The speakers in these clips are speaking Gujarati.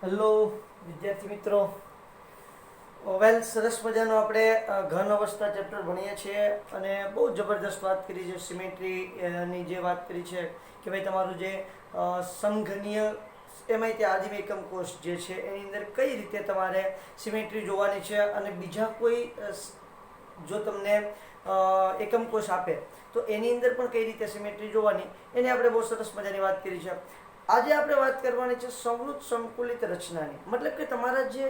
હેલો વિદ્યાર્થી મિત્રો, વેલ સરસ મજાનો આપણે ઘન અવસ્થા ચેપ્ટર ભણીએ છીએ અને બહુ જબરદસ્ત વાત કરી છે. સિમેટ્રીની જે વાત કરી છે કે ભાઈ તમારું જે સંઘનીય એમાંય તે આદિમ એકમ કોષ જે છે એની અંદર કઈ રીતે તમારે સિમેટ્રી જોવાની છે અને બીજા કોઈ જો તમને એકમ કોષ આપે તો એની અંદર પણ કઈ રીતે સિમેટ્રી જોવાની, એની આપણે બહુ સરસ મજાની વાત કરી છે. આજે આપણે વાત કરવાની છે સંવૃત સંકુલિત રચનાની. મતલબ કે તમારા જે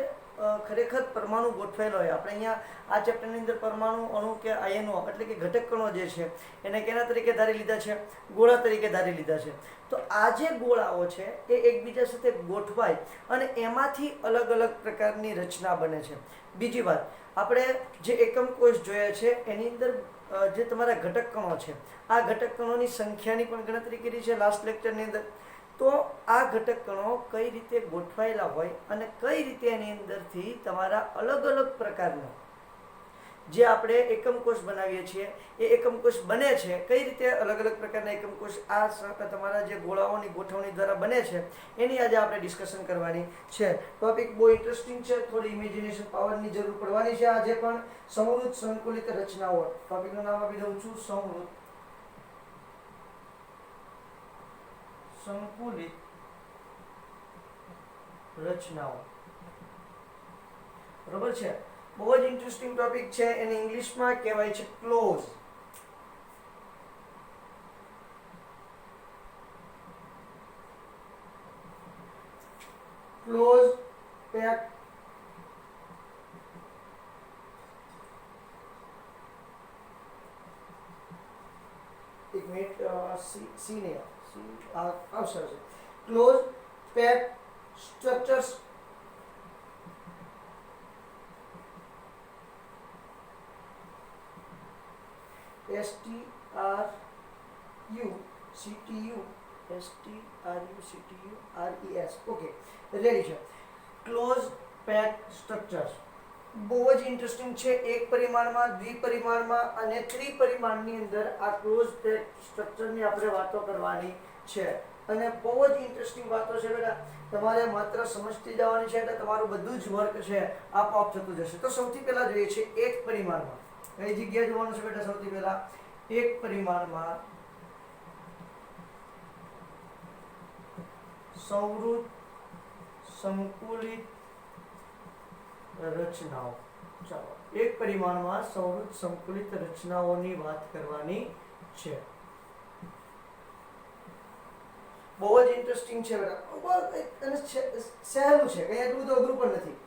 ખરેખર પરમાણુ ગોઠવાયેલો હોય, આપણે અહીંયા આ ચેપ્ટરની અંદર પરમાણુ, અણુ કે આયનો એટલે કે ઘટક કણો જે છે એને કેના તરીકે ધારી લીધા છે? ગોળા તરીકે ધારી લીધા છે. તો આ જે ગોળાઓ છે એ એકબીજા સાથે ગોઠવાય અને એમાંથી અલગ અલગ પ્રકારની રચના બને છે. બીજી વાત, આપણે જે એકમ કોષ જોયા છે એની અંદર જે તમારા ઘટક કણો છે, આ ઘટક કણોની સંખ્યાની પણ ગણતરી કરી છે લાસ્ટ લેક્ચરની અંદર. તો આ ઘટક કણો કઈ રીતે ગોઠવાયેલા હોય અને કઈ રીતે એની અંદરથી તમારા અલગ અલગ પ્રકારના જે આપણે એકમ કોષ બનાવીએ છીએ એ એકમ કોષ બને છે, કઈ રીતે અલગ અલગ પ્રકારના એકમ કોષ આ તમારા જે ગોળાઓની ગોઠવણી દ્વારા બને છે એની આજે આપણે ડિસ્કશન કરવાની છે. ટોપિક બહુ ઇન્ટરેસ્ટિંગ છે, થોડી ઇમેજિનેશન પાવરની જરૂર પડવાની છે આજે પણ. સંવૃત સંકુલિત રચનાઓ, ટોપિકનું નામ આપી દઉં છું, સંવૃત સંકુલિત રચનાઓ. બરોબર છે, બહુ જ ઇન્ટરેસ્ટિંગ ટોપિક છે. એને ઇંગ્લિશમાં કહેવાય છે ક્લોઝ. ક્લોઝ પેક એક મિનિટ, સી ને આવશે. Close pack structures STRUCTURES. Okay, ready છે. ક્લોઝ પેક સ્ટ્રક્ચર્સ બહુ જ ઇન્ટરેસ્ટિંગ છે. એક પરિમાણમાં, દ્વિપરિમાણમાં અને ત્રિપરિમાણની અંદર આ ક્લોઝ પેક સ્ટ્રક્ચરની આપણે વાતો કરવાની છે અને બહુ જ ઇન્ટરેસ્ટિંગ વાતો છે બેટા. તમારે માત્ર સમજતી જવાની છે એટલે તમારું બધું જ વર્ક છે આપોઆપ થતું જશે. તો સૌથી પહેલા જોઈએ છે એક પરિમાણમાં. કઈ જગ્યાએ જોવાનું છે બેટા? સૌથી પહેલા એક પરિમાણમાં સંવૃત સંકુલિત રચનાઓ. ચાલો, એક પરિમાણમાં સંવૃત સંકુલિત રચનાઓની વાત કરવાની છે. બહુ જ ઇન્ટરેસ્ટિંગ છે બેટા અને સહેલું છે, કઈ એટલું બધું અઘરું પણ નથી.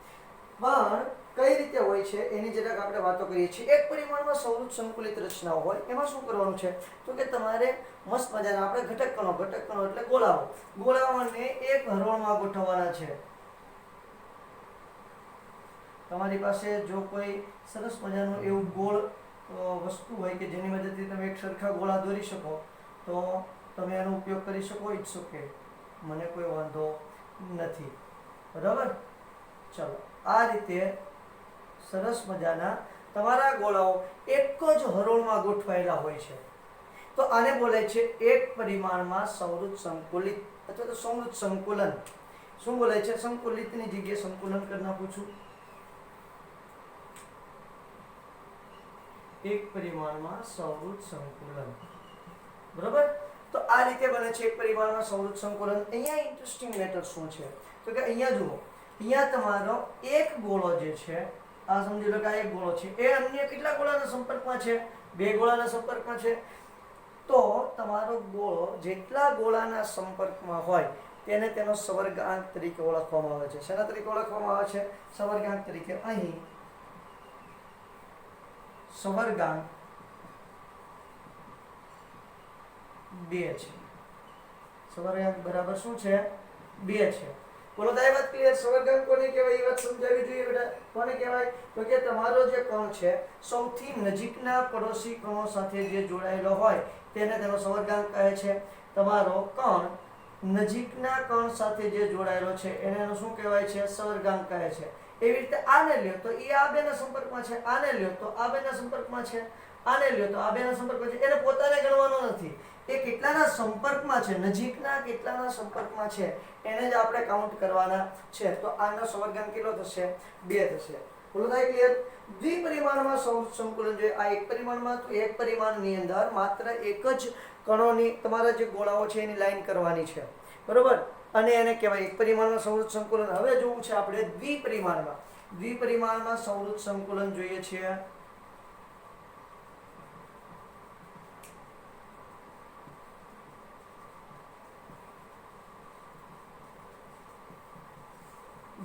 પણ કઈ રીતે હોય છે એની જરાક આપણે વાતો કરીએ છીએ. એક પરિમાણમાં સંવૃત સંકુલિત રચનાઓ હોય એમાં શું કરવાનું છે તો કે તમારે મસ્ત મજાના આપણે ઘટક કણો એટલે ગોળાઓને એક હરોળમાં ગોઠવવાના છે. તમારી પાસે જો કોઈ સરસ મજાનું એવું ગોળ વસ્તુ હોય કે જેની મદદથી તમે એક સરખા ગોળા દોરી શકો તો તમે એનો ઉપયોગ કરી શકો. ઇટ્સ ઓકે, મને કોઈ વાંધો નથી. બરાબર? ચલો, આ રીતે સરસ મજાના તમારા ગોળાઓ એક જ હરોળમાં ગોઠવાયેલા હોય છે. તો આને બોલે છે એક પરિમાણમાં સંવૃત સંકુલિત અથવા તો સંવૃત સંકુલન. શું બોલે છે? સંકુલિતની જગ્યાએ સંકુલન કરી નાખું છું. એક પરિમાણમાં સંવૃત સંકુલન. બરાબર? તો આ રીતે બને છે એક પરિમાણમાં સંવૃત સંકુલન. અહીંયા ઇન્ટરેસ્ટિંગ મેટર શું છે તો કે અહીંયા જુઓ, અહીંયા તમારો એક ગોળો જે છે, આ સમજી લો કે આ એક ગોળો છે, એ અન્ય કેટલા ગોળાના સંપર્કમાં છે? બે ગોળાના સંપર્કમાં છે. તો તમારો ગોળો જેટલા ગોળાના સંપર્કમાં હોય તેને તેનો સવર્ગાંક તરીકે ઓળખવામાં આવે છે. શેના તરીકે ઓળખવામાં આવે છે? સવર્ગાંક તરીકે. અહીં સવર્ગાંક 2 છે. સવર્ગાંક બરાબર શું છે? 2 છે. બોલો તો એ વાત ક્લિયર. સવર્ગાંક કોને કહેવાય એ વાત સમજાવી જોઈએ બેટા. કોને કહેવાય તો કે તમારો જે કણ છે સૌથી નજીકના પડોશી કણો સાથે જે જોડાયેલો હોય તેને તેનો સવર્ગાંક કહે છે. તમારો કણ નજીકના કણ સાથે જે જોડાયેલો છે એને એનો શું કહેવાય છે? સવર્ગાંક કહે છે. એવી રીતે આને લ્યો તો એ આ બેના સંપર્કમાં છે, આને લ્યો તો આ બેના સંપર્કમાં છે, આને લ્યો તો આ બેના સંપર્કમાં છે. એને પોતાને ગણવાનો નથી, એ કેટલાના સંપર્કમાં છે, નજીકના કેટલાના સંપર્કમાં છે એને જ આપણે કાઉન્ટ કરવાના છે. તો આનો સવર્ગાંક કેટલો થશે? 2 થશે. બોલો થાય ક્લિયર? દ્વિપરિમાણમાં સંવૃત સંકુલન જોઈએ. આ એક પરિમાણમાં, તો એક પરિમાણની અંદર માત્ર એક જ કણોની તમારા જે ગોળાઓ છે એની લાઈન કરવાની છે, બરોબર? અને એને કહેવાય એક પરિમાણમાં સંવૃત સંકુલન. હવે જોવું છે આપણે દ્વિપરિમાણમાં. દ્વિપરિમાણમાં સંવૃત સંકુલન જોઈએ છે.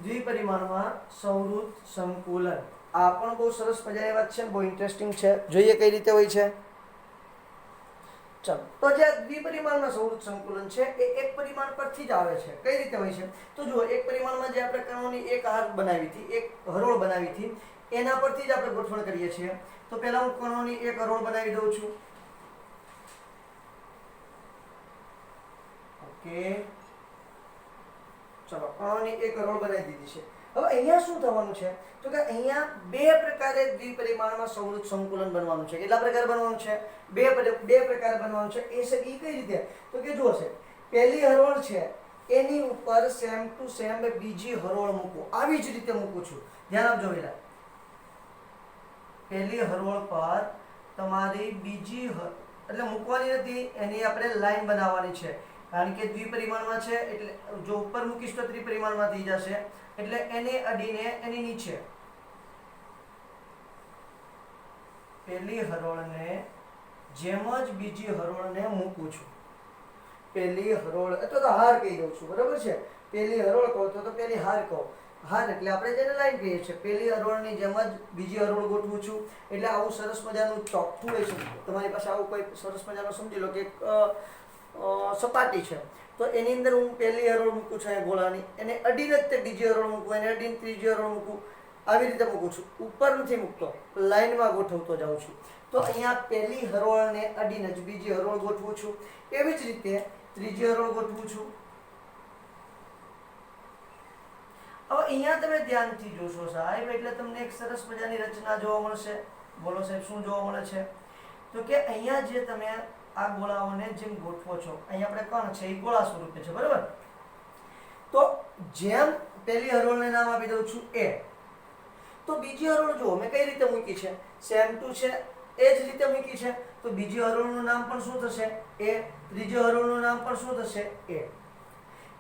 દ્વિપરિમાણમાં સંવૃત સંકુલન, આ પણ બહુ સરસ મજાની વાત છે, બહુ ઇન્ટરેસ્ટિંગ છે. જોઈએ કઈ રીતે હોય છે. ચાલો, તો જે દ્વિપરિમાણમાં સંવૃત સંકુલન છે એ એક પરિમાણ પરથી જ આવે છે. કઈ રીતે હોય છે? તો જુઓ, એક પરિમાણમાં જે આપણે કણોની એક હાર બનાવી હતી, એક હરોળ બનાવી હતી, એના પરથી જ આપણે ગોઠવણ કરીએ છીએ. તો પહેલા હું કણોની એક હરોળ બનાવી દઉં છું. ઓકે, ચલો, કણોની એક હરોળ બનાવી દીધી છે. હવે અહીંયા શું થવાનું છે? તો કે અહીંયા બે પ્રકારે દ્વિપરિમાણમાં સંવૃત સંકુલન બનવાનું છે. કેટલા પ્રકાર બનવાનું છે? બે પ્રકાર બનવાનું છે. એ છે ઈ કઈ રીતે? તો કે જુઓ છે, પહેલી હરોળ છે એની ઉપર સેમ ટુ સેમ બીજી હરોળ મૂકો. આવી જ રીતે મૂકું છું. ધ્યાન આપજો બેટા. પહેલી હરોળ પર તમારી બીજી એટલે મૂકવાની નથી, એની આપણે લાઈન બનાવવાની છે. કારણ કે દ્વિપરિમાણમાં છે એટલે જો ઉપર મૂકીશ તો ત્રિપરિમાણમાં થઈ જશે. એટલે એને અડીને એની નીચે પહેલી હરોળને જેમ જ બીજી હરોળને મૂકું છું. પહેલી હરોળ અથવા તો હાર કહી દઉં છું, બરાબર છે? પહેલી હરોળ કહો તો પહેલી હાર કહો. હાર એટલે આપણે જેને લાઈન કહીએ છીએ. પહેલી હરોળની જેમ જ બીજી હરોળ ગોઠવું છું. એટલે આવું સરસ મજાનું ચોખ્ખું હોય છે. તમારી પાસે આવું કોઈ સરસ મજાનું સમજી લો કે સપાટી છે, તો એની અંદર હું પહેલી હરોળ મૂકું છું અહીંયા ગોળાની, એને અડીને જ તે બીજી હરોળ મૂકું, એને અડીને ત્રીજી હરોળ મૂકું. આવી રીતે મૂકું છું. ઉપર નથી મૂકતો, લાઈનમાં ગોઠવતો જાઉં છું. તો અહીંયા પહેલી હરોળને અડીને જ બીજી હરોળ ગોઠવું છું. એવી જ રીતે ત્રીજી હરોળ ગોઠવું છું. હવે અહીંયા તમે ધ્યાનથી જોશો સાહેબ, એટલે તમને એક સરસ મજાની રચના જોવા મળશે. બોલો સાહેબ, શું જોવા મળે છે? તો કે અહીંયા જે તમે આ ગોળાઓને જેમ ગોઠવો છો, અહીંયા આપણે કણ છે એ ગોળા સ્વરૂપે છે, બરાબર? તો જેમ પહેલી હરોળને નામ આપી દઉં છું એ, તો બીજી હરોળ જુઓ મેં કઈ રીતે મૂકી છે, સેમ ટુ છે એ જ રીતે મૂકી છે. તો બીજી હરોળનું નામ પણ શું થશે? એ. ત્રીજી હરોળનું નામ પણ શું થશે? એ.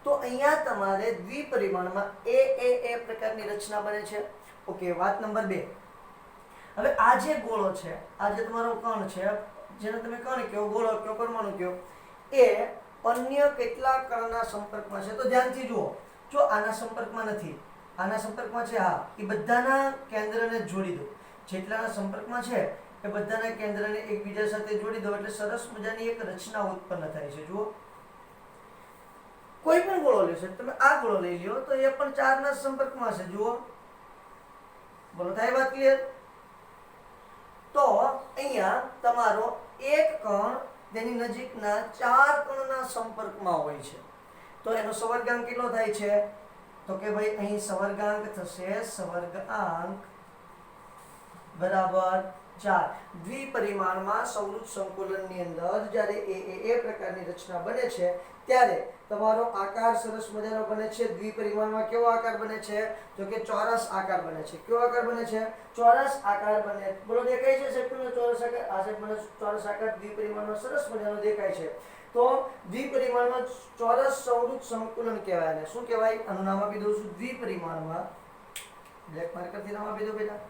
તો અહીંયા તમારે દ્વિપરિમાણમાં એ પ્રકારની રચના બને છે. ઓકે, વાત નંબર 2. હવે આ જે ગોળો છે, આ જે તમારો કણ છે, જેને તમે કણ કહો, ગોળો કહો, પરમાણુ કહો, એ અન્ય કેટલા કણના સંપર્કમાં છે? તો ધ્યાનથી જુઓ. જો આના સંપર્કમાં નથી, આના સંપર્કમાં છે, હા, એ બધાના કેન્દ્રને જોડી દો. જેટલાના સંપર્કમાં છે એ બધાના કેન્દ્રને એકબીજા સાથે જોડી દો એટલે સરસ મજાની એક રચના ઉત્પન્ન થાય છે. જુઓ, કોઈ પણ ગોળો લેશો, તમે આ ગોળો લઈ લ્યો તો એ પણ 4ના સંપર્કમાં છે. જુઓ, બોલો, થાય વાત ક્લિયર? તો અહીંયા તમારો એક કણ તેની નજીકના 4 કણના સંપર્કમાં હોય છે. તો એનો સવર્ગાંક કેટલો થાય છે? તો કે ભાઈ અહીં સવર્ગાંક થશે, સવર્ગાંક બરાબર 4. દ્વિપરિમાણમાં સંવૃત સંકુલનની અંદર જ્યારે એ પ્રકારની રચના બને છે ત્યારે તમારો આકાર સરસ મજાનો બને છે. દ્વિપરિમાણમાં કેવો આકાર બને છે? તો કે ચોરસ આકાર બને છે. કેવો આકાર બને છે? ચોરસ આકાર બને. બોલો, દેખાય છે સાહેબ ચોરસ આકાર? આ સાહેબ મને ચોરસ આકાર દ્વિપરિમાણમાં સરસ મજાનો દેખાય છે. તો દ્વિપરિમાણમાં ચોરસ સંવૃત સંકુલન કહેવાય. અને શું કહેવાય? આનું નામ આપી દઉં છું દ્વિપરિમાણમાં. બ્લેક માર્કરથી નામ આપી દો બેટા.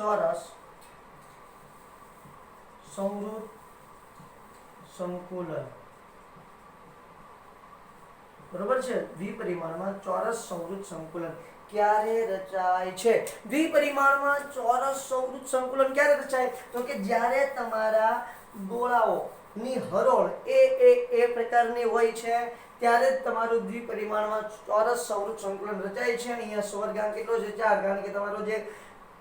ચોરસ સંવૃત સંકુલન, બરોબર છે? દ્વિપરિમાણમાં ચોરસ સંવૃત સંકુલન ક્યારે રચાય છે? દ્વિપરિમાણમાં ચોરસ સંવૃત સંકુલન ક્યારે રચાય? તો કે જ્યારે તમારા ગોળાઓની હરોળ એ પ્રકારની હોય છે ત્યારે જ તમારું દ્વિપરિમાણમાં ચોરસ સંવૃત સંકુલન રચાય છે. અહીંયા સવર્ગાંક કેટલો છે? 4. કારણ કે તમારો જે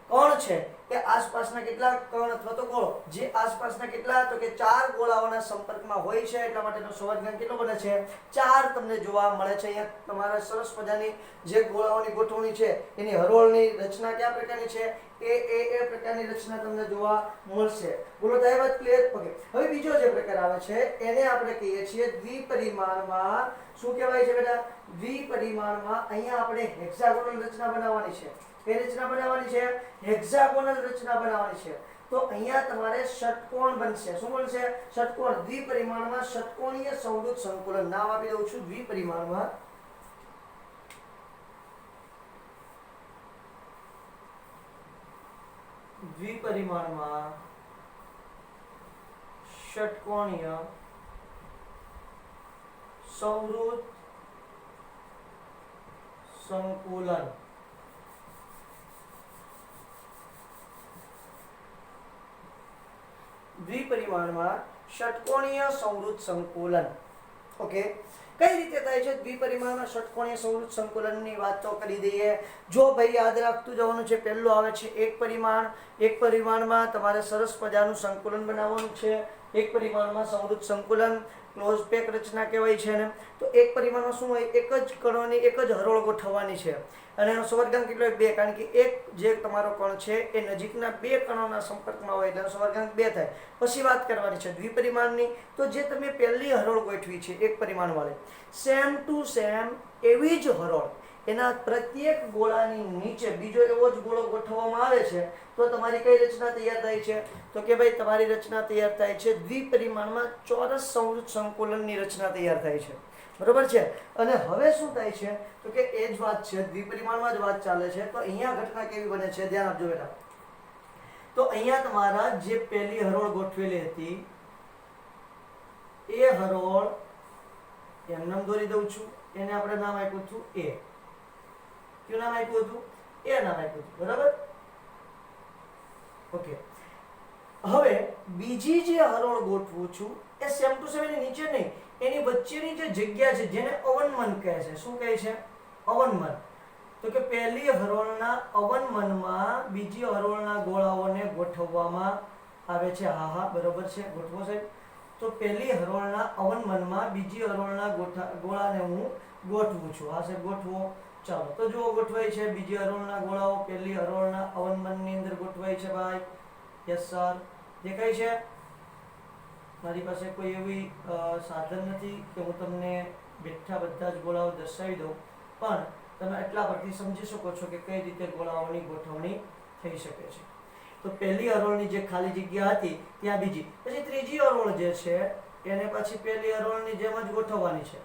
કણ છે એ આસપાસના કેટલા કણ અથવા તો ગોળો જે આસપાસના કેટલા તો કે 4 ગોળાઓના સંપર્કમાં હોય છે એટલા માટેનો સંવાદગણ કેટલો બને છે 4 તમને જોવા મળે છે. અહીંયા તમારા સરસ મજાની જે ગોળાઓની ગોઠવણી છે એની હરોળની રચના કયા પ્રકારની છે એ પ્રકારની રચના તમને જોવા મળશે. બોલો તો એ વાત ક્લિયર. ઓકે, હવે બીજો જે પ્રકાર આવે છે એને આપણે કહીએ છીએ દ્વિપરિમાણમાં. શું કહેવાય છે બેટા? દ્વિપરિમાણમાં અહીંયા આપણે હેક્સાગોનલ રચના બનાવવાની છે. કઈ રચના બનાવવાની છે? હેક્સાગોનલ રચના બનાવવાની છે. તો અહીંયા તમારે ષટકોણ બનશે. શું બનશે? ષટકોણ. દ્વિપરિમાણમાં ષટકોણીય સમૃદ્ધ સંકુલન. નામ આપી દઉં છું દ્વિપરિમાણમાં ષટકોણીય સમૃદ્ધ સંકુલન. દ્વિપરિમાણમાં ષટકોણીય સમૃદ્ધ સંકુલન. ઓકે, કઈ રીતે થાય છે દ્વિપરિમાણમાં ષટકોણીય સમૃદ્ધ સંકુલનની વાત તો કરી દઈએ. જો ભાઈ યાદ રાખતું જવાનું છે. પહેલું આવે છે એક પરિમાણ. એક પરિમાણમાં તમારે સરસ મજાનું સંકુલન બનાવવાનું છે. એક પરિમાણમાં સમૃદ્ધ સંકુલન ક્લોઝ પેક રચના કહેવાય છે ને. તો એક પરિમાણમાં શું હોય? એક જ કણોની એક જ હરોળ ગોઠવવાની છે અને એનો સંવર્ગાંક કેટલો હોય? 2. કારણ કે એક જે તમારો કણ છે એ નજીકના 2 કણોના સંપર્કમાં હોય એટલે એનો સંવર્ગાંક 2 થાય. પછી વાત કરવાની છે દ્વિપરિમાણની. તો જે તમે પહેલી હરોળ ગોઠવી છે એક પરિમાણ વાળી, સેમ ટુ સેમ એવી જ હરોળ એના પ્રત્યેક ગોળાની નીચે બીજો એવો જ ગોળો ગોઠવવામાં આવે છે તો તમારી કઈ રચના તૈયાર થાય છે? તો કે ભાઈ તમારી રચના તૈયાર થાય છે દ્વિપરિમાણમાં ચોરસ સમૃદ્ધ સંકુલનની રચના તૈયાર થાય છે. બરોબર છે. અને હવે શું થાય છે તો કે એ જ વાત છે, દ્વિપરિમાણમાં જ વાત ચાલે છે. તો અહીંયા ઘટના કેવી બને છે ધ્યાન આપજો બેટા. તો અહીંયા તમારા જે પહેલી હરોળ ગોઠવેલી હતી એ હરોળ એમ નામ દોરી દઉં છું. એને આપણે નામ આપ્યું હતું એ. કયું નામ આપ્યું હતું? એ નામ આપ્યું હતું. બરાબર? ઓકે, હવે બીજી જે હરોળ ગોઠવું છું એ સેમ ટુ સેમ એની નીચે નહીં, એની વચ્ચેની જે જગ્યા છે જેને અવનમન કહે છે. શું કહે છે? અવનમન. તો કે પહેલી હરોળના અવનમનમાં બીજી હરોળના ગોળાઓને ગોઠવવામાં આવે છે. હા હા બરોબર છે, ગોઠવો સાહેબ. તો પહેલી હરોળના અવનમનમાં બીજી હરોળના ગોળાને હું ગોઠવું છું. હા સાહેબ ગોઠવો. ચાલો તો જુઓ ગોઠવાય છે. બીજી હરોળના ગોળાઓ પહેલી હરોળના અવનમનની અંદર ગોઠવાય છે ભાઈ. યસ સર, દેખાય છે? મારી પાસે કોઈ એવી સાધન નથી કે હું તમને બેઠા બધા જ ગોળાઓ દર્શાવી દઉં, પણ તમે એટલા પરથી સમજી શકો છો કે કઈ રીતે ગોળાઓની ગોઠવણી થઈ શકે છે. તો પહેલી હરોળની જે ખાલી જગ્યા હતી ત્યાં બીજી, પછી ત્રીજી હરોળ જે છે એને પછી પહેલી હરોળની જેમ જ ગોઠવવાની છે.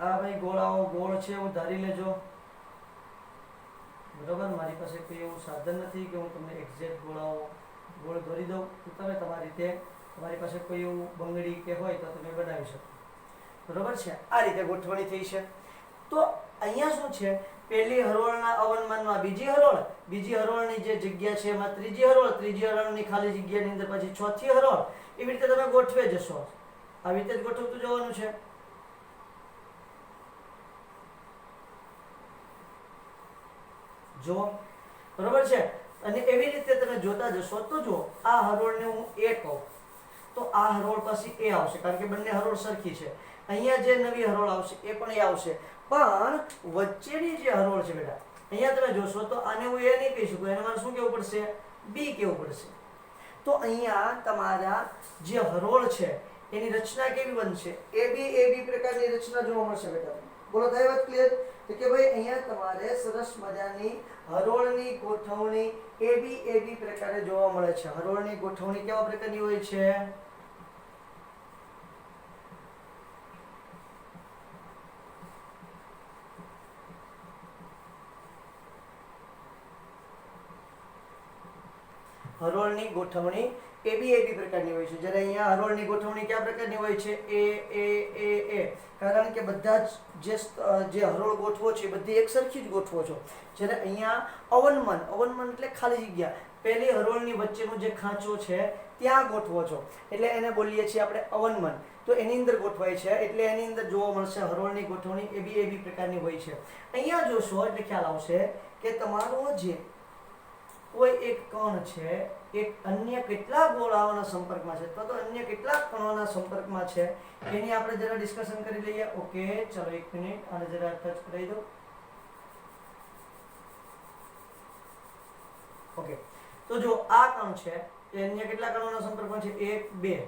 આ ભાઈ ગોળાઓ ગોળ છે એવું ધારી લેજો. બરાબર, મારી પાસે કોઈ એવું સાધન નથી કે હું તમને એક્ઝેક્ટ ગોળાઓ ગોળ દોરી દઉં. તો તમે તમારી રીતે તમારી પાસે કોઈ એવું બંગડી કે હોય તો તમે બનાવી શકો. બરાબર છે? આ રીતે ગોઠવણી થઈ છે. તો અહીંયા શું છે? પહેલી હરોળના અવનમનમાં બીજી હરોળની જે જગ્યા છે એમાં ત્રીજી હરોળની ખાલી જગ્યાની અંદર પછી ચોથી હરોળ. એવી રીતે તમે ગોઠવે જશો. આવી રીતે જ ગોઠવતું જવાનું છે. જો બરોબર છે. અને એવી રીતે તમે જોતા જશો તો જો આ હરોળને હું એ કહું તો આ હરોળ પછી એ આવશે કારણ કે બંને હરોળ સરખી છે. અહીંયા જે નવી હરોળ આવશે એ પણ એ આવશે, પણ વચ્ચેની જે હરોળ છે બેટા અહીંયા તમે જોશો તો આને હું એ નહીં કહી શકું, એને મારે શું કહેવું પડશે? બી કહેવું પડશે. તો અહીંયા તમારા જે હરોળ છે એની રચના કેવી બનશે? એ બી પ્રકારની રચના જોવા મળશે બેટા. બોલો થાય વાત ક્લિયર? તો કે ભાઈ અહીંયા તમારે સરસ મજાની હરોળની ગોઠવણી એ બી પ્રકારે જોવા મળે છે. હરોળની ગોઠવણી કેવા પ્રકારની હોય છે? હરોળની ગોઠવણી એબી પ્રકારની હોય છે. જ્યારે અહીંયા હરોળની ગોઠવણી કયા પ્રકારની હોય છે? એ. કારણ કે બધા જ જે હરોળ ગોઠવો છે એ બધી એક સરખી જ ગોઠવો છો. જ્યારે અહીંયા અવનમન એટલે ખાલી જગ્યા, પહેલી હરોળની વચ્ચેનો જે ખાંચો છે ત્યાં ગોઠવો છો, એટલે એને બોલીએ છીએ આપણે અવનમન. તો એની અંદર ગોઠવાય છે, એટલે એની અંદર જોવા મળશે હરોળની ગોઠવણી એબી પ્રકારની હોય છે. અહીંયા જોશો એટલે ખ્યાલ આવશે કે તમારો જે કોઈ એક કણ છે એ અન્ય કેટલા ગોળાઓના સંપર્કમાં છે, તો અન્ય કેટલા કણોના સંપર્કમાં છે એની આપણે જરા ડિસ્કશન કરી લઈએ. ઓકે, ચલો 1 મિનિટ આને જરા ટચ કરી દો. ઓકે, તો જો આ કણ છે એ અન્ય કેટલા કણોના સંપર્કમાં છે? 1 2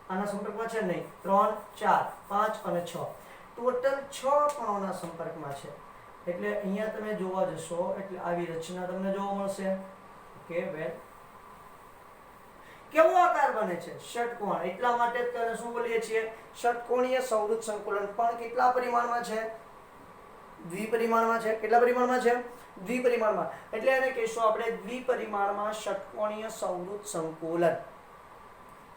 આના સંપર્કમાં છે નહીં, 3 4 5 અને 6, ટોટલ 6 કણોના સંપર્કમાં છે. એટલે અહીંયા તમે જોવા જશો એટલે આવી રચના તમને જોવા મળશે. ઓકે, વેલ કેવો આકાર બને છે? ષટકોણ. એટલા માટે તેને શું બોલીએ છીએ? ષટકોણીય સંવૃત સંકુલન. પણ કેટલા પરિમાણમાં છે? દ્વિપરિમાણમાં છે. કેટલા પરિમાણમાં છે? દ્વિપરિમાણમાં. એટલે એને કહીશું આપણે દ્વિપરિમાણમાં ષટકોણીય સંવૃત સંકુલન.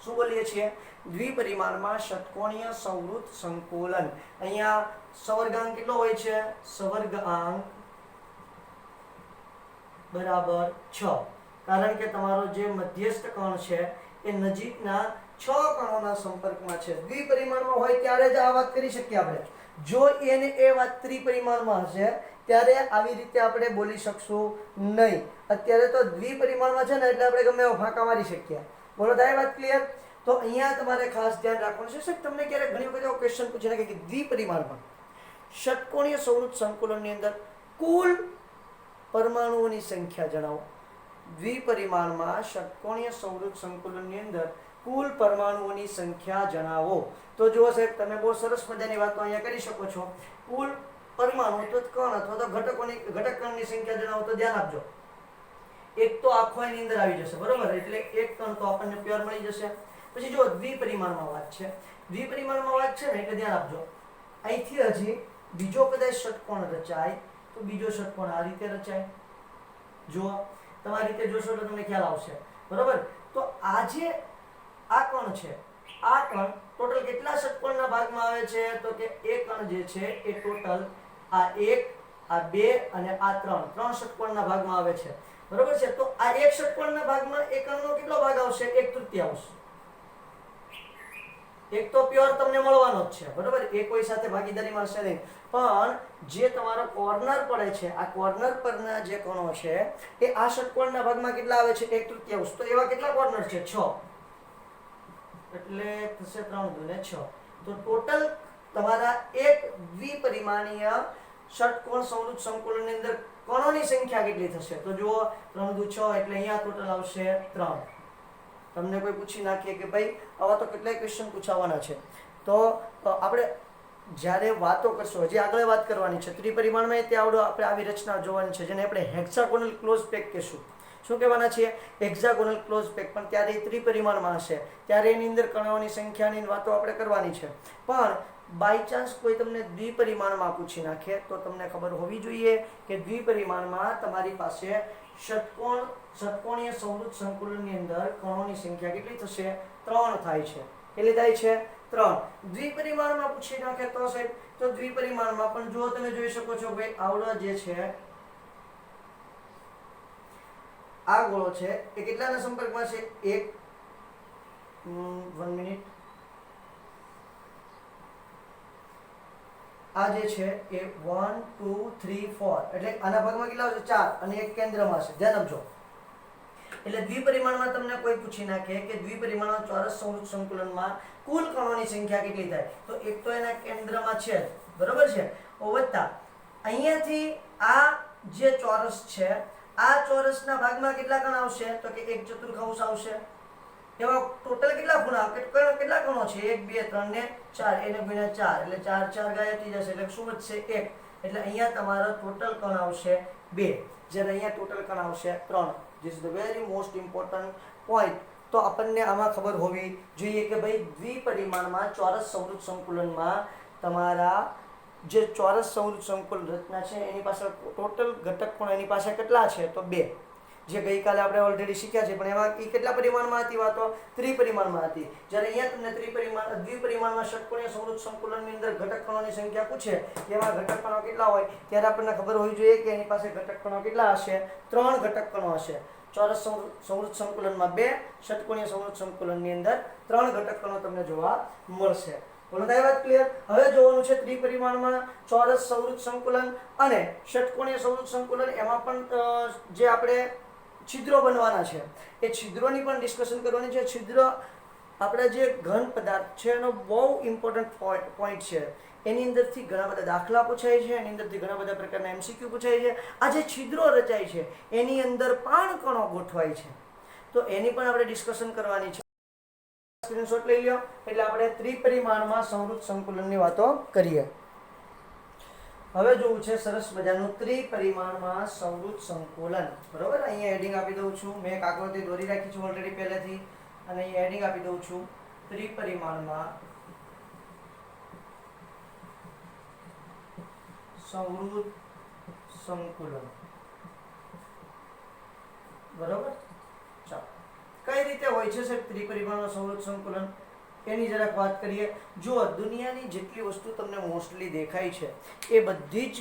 શું બોલીએ છીએ? દ્વિપરિમાણમાં ષટકોણીય સંવૃત સંકુલન. અહીંયા સવર્ગાંક કેટલો હોય છે? સવર્ગાંક બરાબર 6. કારણ કે તમારો જે મધ્યસ્થ કણ છે એ નજીકના 6 કણોના સંપર્કમાં છે. દ્વિપરિમાણમાં હોય ત્યારે જ આ વાત કરી શકીએ આપણે. જો એને એ વાત ત્રિપરિમાણમાં હશે ત્યારે આવી રીતે આપણે બોલી શકશું નહીં. અત્યારે તો દ્વિપરિમાણમાં છે ને એટલે આપણે ગમે એવો ફાંકા મારી શકીએ. બોલો, થાય વાત ક્લિયર? તો અહીંયા તમારે ખાસ ધ્યાન રાખવાનું છે. સાહેબ તમને ક્યારેક ઘણી વખત એવો ક્વેશ્ચન પૂછે કે દ્વિપરિમાણમાં ષટકોણીય સંવૃત સંકુલનની અંદર કુલ પરમાણુઓની સંખ્યા જણાવો. દ્વિપરિમાણમાં ષટકોણીય સંવૃત સંકુલનની અંદર કુલ પરમાણુઓની સંખ્યા જણાવો. તો જુઓ સાહેબ, તમે બહુ સરસ મજાની વાતો અહીંયા કરી શકો છો. કુલ પરમાણુ તો કણ અથવા તો ઘટક કણની સંખ્યા જણાવો. તો ધ્યાન આપજો, એક તો આખો એની અંદર આવી જશે, બરોબર? એટલે એક કણ તો આપણને પ્યોર મળી જશે. પછી જો દ્વિપરિમાણમાં વાત છે, દ્વિપરિમાણમાં વાત છે ને એટલે ધ્યાન આપજો. અહીંથી હજી બીજો કદાચ ષટકોણ રચાય તો બીજો ષટકોણ આ રીતે રચાય. જો તમારી રીતે જોશો તો તમને ખ્યાલ આવશે, બરોબર? તો આ જે આ કણ છે, આ કણ ટોટલ કેટલા ષટકોણના ભાગમાં આવે છે? તો કે એ કણ જે છે એ ટોટલ આ 1 આ 2 અને આ 3 ષટકોણના ભાગમાં આવે છે, બરોબર છે? તો આ એક ષટકોણના ભાગમાં એ કણનો કેટલો ભાગ આવશે? 1/3. એક તો પ્યોર તમને મળવાનો જ છે, બરોબર? એ કોઈ સાથે ભાગીદારી મળશે નહીં. પણ જે તમારો કોર્નર પડે છે, આ કોર્નર પરના જે કણો છે એ આ ષટકોણના ભાગમાં કેટલા આવે છે? 1/3. તો એવા કેટલા કોર્નર છે? 6. એટલે થશે 3 × 2 = 6. તો ટોટલ તમારા એક દ્વિપરિમાણીય ષટકોણ સંવૃત સંકુલનની અંદર કણોની સંખ્યા કેટલી થશે? તો જુઓ 3 × 2 = 6. એટલે અહીંયા ટોટલ આવશે 3. તમને કોઈ પૂછી નાખીએ કે ભાઈ આવા તો કેટલાય ક્વેશ્ચન પૂછાવાના છે, તો આપણે જ્યારે વાતો કરશો, હજી આગળ વાત કરવાની છે ત્રિપરિમાણમાં, તે આવડો આપણે આવી રચના જોવાની છે જેને આપણે હેક્સાગોનલ ક્લોઝ પેક કહેશું. શું કહેવાના છીએ? હેક્સાગોનલ ક્લોઝ પેક. પણ ત્યારે એ ત્રિપરિમાણમાં હશે ત્યારે એની અંદર કણોની સંખ્યાની વાતો આપણે કરવાની છે. પણ બાય ચાન્સ કોઈ તમને દ્વિપરિમાણમાં પૂછી નાખે તો તમને ખબર હોવી જોઈએ કે દ્વિપરિમાણમાં તમારી પાસે ષટકોણીય સંવૃત સંકુલનની અંદર કણોની સંખ્યા કેટલી થશે? 3 થાય છે. કેટલી થાય છે? 3. દ્વિપરિમાણમાં પૂછી નાખે તો સાહેબ, તો દ્વિપરિમાણમાં પણ જો તમે જોઈ શકો છો ભાઈ આવડો જે છે આ ગોળો છે એ કેટલાના સંપર્કમાં છે? 1 મિનિટ. આ જે છે એ 1 2 3 4 એટલે આના ભાગમાં કેટલા આવશે? 4 અને એક કેન્દ્રમાં છે. ધ્યાન આપજો. એટલે દ્વિપરિમાણમાં તમને કોઈ પૂછી નાખે કે દ્વિપરિમાણમાં ચોરસ સંવૃત સંકુલનમાં કુલ કણોની સંખ્યા કેટલી થાય? તો એક તો એના કેન્દ્રમાં છે, બરોબર છે? વત્તા અહીંયાથી આ જે ચોરસ છે, આ ચોરસના ભાગમાં કેટલા કણ આવશે? તો કે 1/4 આવશે. એવા ટોટલ કેટલા ખૂણા કેટલા કણો છે? 1 2 3 ને 4, એને ગુણ્યા 4 એટલે 4 4 ગાયબ થઈ જશે. એટલે શું વધશે? 1. એટલે અહીંયા તમારો ટોટલ કણ આવશે 2, જ્યારે અહીંયા ટોટલ કણ આવશે 3. This is the very most important point. તો આપણને આમાં ખબર હોવી જોઈએ કે ભાઈ દ્વિપરિમાણમાં ચોરસ સંવૃત સંકુલનમાં તમારા જે ચોરસ સંવૃત સંકુલ રચના છે એની પાસે ટોટલ ઘટક કોણ એની પાસે કેટલા છે? તો 2. જે ગઈકાલે આપણે ઓલરેડી શીખ્યા છે, પણ એમાં કેટલા પરિમાણમાં હતી વાતો? ત્રિપરિમાણમાં હતી. જ્યારે અહીંયા તમને દ્વિપરિમાણમાં ષટકોણીય સમૃદ્ધ સંકુલનની અંદર ઘટક કણોની સંખ્યા પૂછે, એમાં ઘટક કણો કેટલા હોય ત્યારે આપણને ખબર હોવી જોઈએ કે એની પાસે ઘટક કણો કેટલા હશે? 3 ઘટક કણો હશે. ચોરસ સમૃદ્ધ સંકુલનમાં 2, ષટકોણીય સમૃદ્ધ સંકુલનની અંદર 3 ઘટક કણો તમને જોવા મળશે. બોલો થાય વાત ક્લિયર? હવે જોવાનું છે ત્રિપરિમાણમાં ચોરસ સમૃદ્ધ સંકુલન અને ષટકોણીય સમૃદ્ધ સંકુલન, એમાં પણ જે આપણે છિદ્રો બનવાના છે એ છિદ્રોની પણ ડિસ્કશન કરવાની છે. છિદ્ર આપણે જે ઘન પદાર્થ છે એનો બહુ ઇમ્પોર્ટન્ટ પોઈન્ટ છે. એની અંદરથી ઘણા બધા દાખલા પૂછાય છે, એની અંદરથી ઘણા બધા પ્રકારના MCQ પૂછાય છે. આ જે છિદ્રો રચાય છે એની અંદર પાણ કણો ગોઠવાય છે, તો એની પણ આપણે ડિસ્કશન કરવાની છે. સ્ક્રીનશોટ લઈ લો. એટલે આપણે ત્રિપરિમાણમાં સમૃદ્ધ સંકુલનની વાતો કરીએ. હવે જોવું છે સરસ મજાનું ત્રિપરિમાણમાં સમૃદ્ધ સંકુલન. બરોબર, અહીંયા હેડિંગ આપી દઉં છું. મેં એક આકૃતિ દોરી રાખી છે ઓલરેડી પહેલેથી, અને અહીંયા હેડિંગ આપી દઉં છું ત્રિપરિમાણમાં સમૃદ્ધ સંકુલન. બરોબર, ચાલો કઈ રીતે હોય છે સાહેબ ત્રિપરિમાણમાં સમૃદ્ધ સંકુલન, એની જરાક વાત કરીએ. જો દુનિયાની જેટલી વસ્તુ તમને મોસ્ટલી દેખાય છે એ બધી જ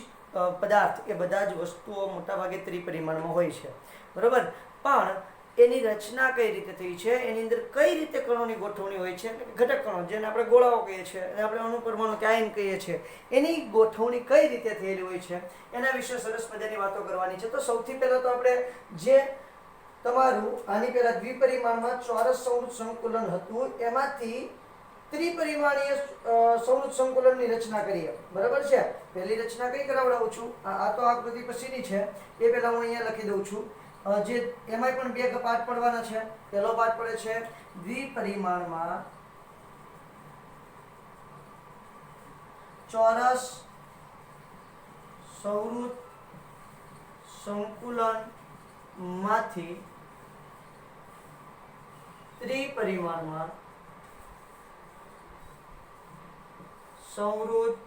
પદાર્થ, એ બધા જ વસ્તુઓ મોટાભાગે ત્રિપરિમાણમાં હોય છે. બરોબર, પણ એની રચના કઈ રીતે થઈ છે, એની અંદર કઈ રીતે કણોની ગોઠવણી હોય છે, ઘટક કણો જેને આપણે ગોળાઓ કહીએ છીએ અને આપણે અણુપરમાણુ કે આયન કહીએ છીએ, એની ગોઠવણી કઈ રીતે થયેલી હોય છે એના વિશે સરસ મજાની વાતો કરવાની છે. તો સૌથી પહેલા તો આપણે જે તમારું આની પહેલા દ્વિપરિમાણમાં ચોરસ સમૃદ્ધ સંકુલન હતું એમાંથી ત્રિપરિમાણીય સમૃદ્ધ સંકુલનની રચના કરીએ. બરાબર છે? પહેલી રચના કઈ કરાવડાવું છું? આ તો આકૃતિ પછીની છે, એ પહેલા હું અહીંયા લખી દઉં છું. જે એમાંય પણ 2 પાઠ પડવાના છે. પહેલો પાઠ પડે છે દ્વિપરિમાણમાં ચોરસ સમૃદ્ધ સંકુલન માંથી ત્રિપરિમાણમાં સમૃદ્ધ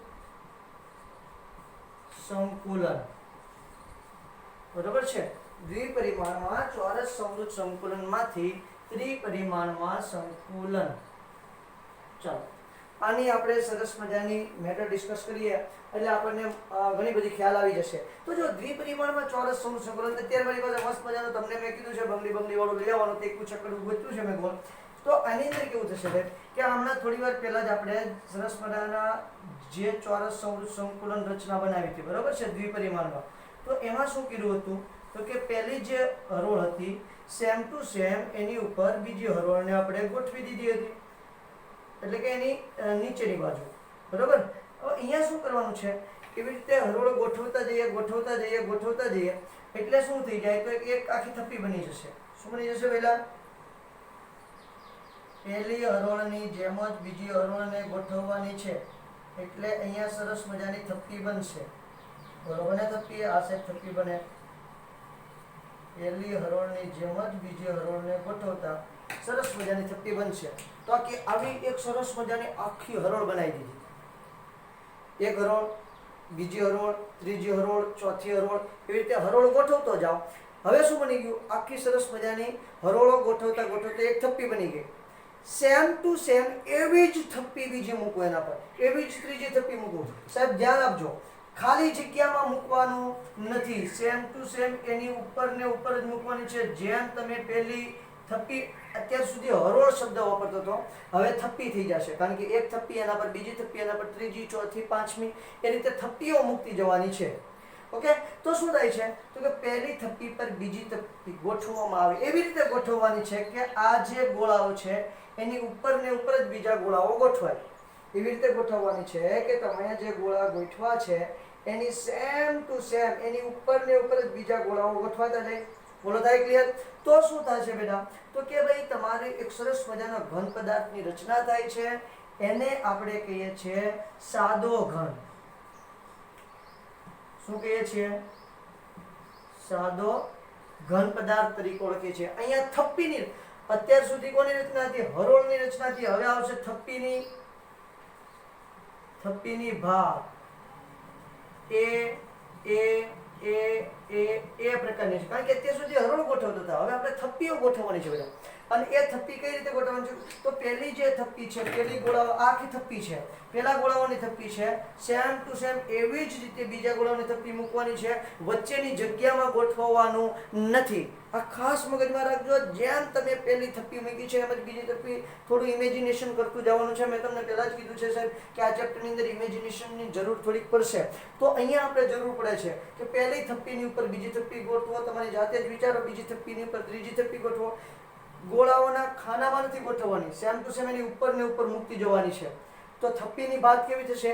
સંકુલન. બરોબર છે? દ્વિપરિમાણમાં ચોરસ સમૃદ્ધ સંકુલનમાંથી ત્રિપરિમાણમાં સંકુલન. ચાલો આની આપણે સરસ મજાની મેટર ડિસ્કસ કરીએ એટલે આપણને ઘણી બધી ખ્યાલ આવી જશે. તો જો દ્વિપરિમાણમાં ચોરસ સમૃદ્ધ સંકુલન, અત્યારે મારી પાસે મસ્ત મજાનું તમને મેં કીધું છે બંગલી વાળું લઈ આવવાનું, તે એક ચક્કર ગોત્યું છે મેં ગોળ. તો આની અંદર કેવું થશે કે હમણાં થોડી વાર પહેલા જ આપણે સરસ મજાના જે ચોરસ સમૃદ્ધ સંકુલન રચના બનાવી હતી, બરોબર છે, દ્વિપરિમાણમાં. તો એમાં શું કર્યું હતું તો કે પહેલી જે હરોળ હતી સેમ ટુ સેમ એની ઉપર બીજી હરોળને આપણે ગોઠવી દીધી હતી, એટલે કે એની નીચેની બાજુ. બરોબર, હવે અહીંયા શું કરવાનું છે, એવી રીતે હરોળ ગોઠવતા જઈએ એટલે શું થઈ જાય તો એક આખી થપ્પી બની જશે. શું બની જશે? પહેલા પહેલી હરોળની જેમ જ બીજી હરોળને ગોઠવવાની છે એટલે અહીંયા સરસ મજાની થપ્પી બનશે. બરોબર ને? થપ્પી આ સાઈડ થપ્પી બને. પહેલી હરોળની જેમ જ બીજી હરોળને ગોઠવતા સરસ મજાની થપ્પી બનશે. તો કે આવી એક સરસ મજાની આખી હરોળ બનાવી દીધી. એક હરોળ, બીજી હરોળ, ત્રીજી હરોળ, ચોથી હરોળ, એવી રીતે હરોળ ગોઠવતો જાઓ. હવે શું બની ગયું? આખી સરસ મજાની હરોળો ગોઠવતા એક થપ્પી બની ગઈ. સેમ ટુ સેમ એવી જ થપ્પી બીજી મૂકો એના પર, એવી જ ત્રીજી થપ્પી મૂકો. સાહેબ ધ્યાન આપજો, ખાલી જગ્યામાં મૂકવાનું નથી. સેમ ટુ સેમ એની ઉપર ને ઉપર જ મૂકવાની છે. જેમ તમે પહેલી થપ્પી, અત્યાર સુધી હરોળ શબ્દ વાપરતો હતો, હવે થપ્પી થઈ જશે, કારણ કે એક થપ્પી એના પર, બીજી થપ્પી એના પર, ત્રીજી, ચોથી, પાંચમી, એ રીતે થપ્પીઓ મૂકતી જવાની છે. ઓકે, તો શું થાય છે તો કે પહેલી થપ્પી પર બીજી થપ્પી ગોઠવવામાં આવે. એવી રીતે ગોઠવવાની છે કે આ જે ગોળાઓ છે એની ઉપર ને ઉપર જ બીજા ગોળાઓ ગોઠવાય. એવી રીતે ગોઠવવાની છે કે તમે જે ગોળા ગોઠવા છે એની સેમ ટુ સેમ એની ઉપર ને ઉપર જ બીજા ગોળાઓ ગોઠવાતા જાય. બોલો થાય ક્લિયર? તો શું થશે બેટા? તો કે ભાઈ તમારે એક સરસ મજાના ઘન પદાર્થની રચના થાય છે, એને આપણે કહીએ છીએ સાદો ઘન. શું કહીએ છીએ? સાદો ઘન પદાર્થ તરીકે ઓળખીએ છીએ. અહીંયા થપ્પીની અત્યાર સુધી કોની રચના હતી? હરોળની રચના હતી. હવે આવશે થપ્પીની ભાગ. એ પ્રકારની છે, કારણ કે અત્યાર સુધી હરોળ ગોઠવતા હતા, હવે આપણે થપ્પીઓ ગોઠવવાની છે બધા. અને એ થપ્પી કઈ રીતે ગોઠવવાની છે? તો પહેલી જે થપ્પી છે, પહેલી ગોળાઓ આખી થપ્પી છે, પહેલા ગોળાઓની થપ્પી છે, સેમ ટુ સેમ એવી જ રીતે બીજા ગોળાઓની થપ્પી મૂકવાની છે, વચ્ચેની જગ્યામાં ગોઠવવાનું નથી. આ ખાસ મગજમાં રાખજો. જેમ તમે પહેલી થપ્પી મૂકી છે એમ જ બીજી થપ્પી થોડું ઇમેજિનેશન કરતું જવાનું છે. મેં તમને પહેલા જ કીધું છે સાહેબ કે આ ચેપ્ટરની અંદર ઇમેજિનેશનની જરૂર થોડીક પડશે. તો અહીંયા આપણે જરૂર પડે છે કે પહેલી થપ્પીની ઉપર બીજી થપ્પી ગોઠવો, તમારી જાતે જ વિચારો, બીજી થપ્પીની ઉપર ત્રીજી થપ્પી ગોઠવો. ગોળાઓના ખાનામાં નથી ગોઠવવાની, સેમ ટુ સેમ એની ઉપર ને ઉપર મૂકતી જવાની છે. તો થપ્પીની બાદ કેવી થશે?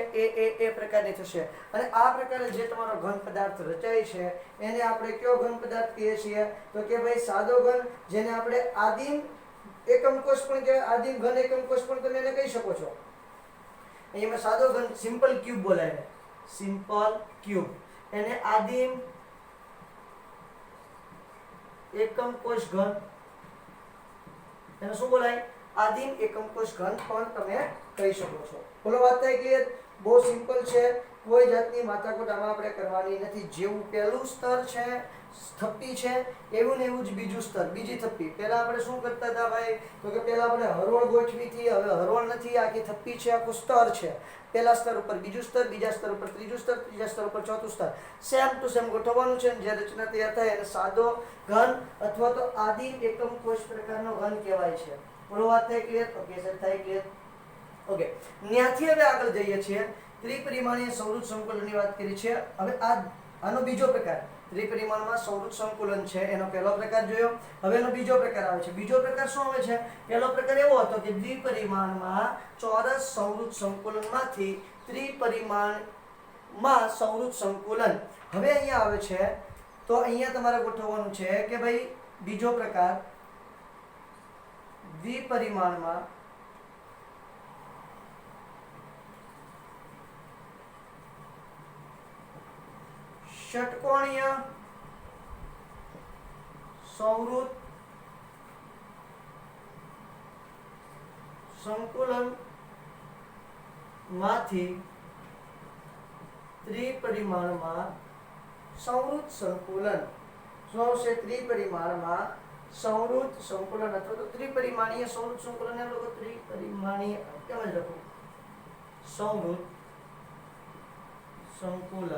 એ પ્રકારની થશે. અને આ પ્રકારે જે તમારો ઘન પદાર્થ રચાય છે એને આપણે કયો ઘન પદાર્થ કહીએ છીએ? તો કે ભાઈ સાદો ઘન, જેને આપણે આદિમ એકમ કોષ પણ કહેવાય, આદિમ ઘન એકમ કોષ પણ તમે એને કહી શકો છો. અહીંયા સાદો ઘન સિમ્પલ ક્યુબ બોલાય, સિમ્પલ ક્યુબ. એને આદિમ એકમ કોષ ઘન, એને શું બોલાય? આદિમ એકમ કોષ ઘન પણ તમે કહી શકો છો. બોલો, વાત થાય ક્લિયર? બહુ સિમ્પલ છે, કોઈ જાતની માથાકૂટ આમાં આપણે કરવાની નથી. જેવું પહેલું સ્તર છે થપ્પી છે, એવું ને એવું જ બીજું સ્તર, બીજી થપ્પી. પહેલા આપણે શું કરતા હતા ભાઈ? તો કે પહેલા આપણે હરોળ ગોઠવી હતી, હવે હરોળ નથી, આખી થપ્પી છે, આખું સ્તર છે. પહેલા સ્તર ઉપર બીજું સ્તર, બીજા સ્તર ઉપર ત્રીજું સ્તર, ત્રીજા સ્તર ઉપર ચોથું સ્તર, સેમ ટુ સેમ ગોઠવવાનું છે. જે રચના તૈયાર થાય એને સાદો ઘન અથવા તો આદિમ એકમ કોષ પ્રકારનો ઘન કહેવાય છે. બોલો, વાત થાય ક્લિયર? ઓકે સર, થાય ક્લિયર? ઓકે, ત્યાંથી હવે આગળ જઈએ છીએ. ત્રિપરિમાણીય સંવૃત સંકુલનની વાત કરી છે. હવે આનો બીજો પ્રકાર, ત્રિપરિમાણમાં સંવૃત સંકુલન છે, એનો પહેલો પ્રકાર જોયો. હવે એનો બીજો પ્રકાર આવે છે. બીજો પ્રકાર શું આવે છે? પહેલો પ્રકાર એવો હતો કે દ્વિપરિમાણમાં ચોરસ સંવૃત સંકુલનમાંથી ત્રિપરિમાણમાં સંવૃત સંકુલન. હવે અહીંયા આવે છે, તો અહીંયા તમારે ગોઠવવાનું છે કે ભાઈ બીજો પ્રકાર દ્વિપરિમાણમાં ષટકોણીય સંવૃત સંકુલન માંથી ત્રિપરિમાણમાં સંવૃત સંકુલન. શું આવશે? ત્રિપરિમાણમાં સંવૃત સંકુલન અથવા તો ત્રિપરિમાણીય સંવૃત સંકુલન. એમ લોકો ત્રિપરિમાણીય કેમ જ લખું? સંવૃત સંકુલન.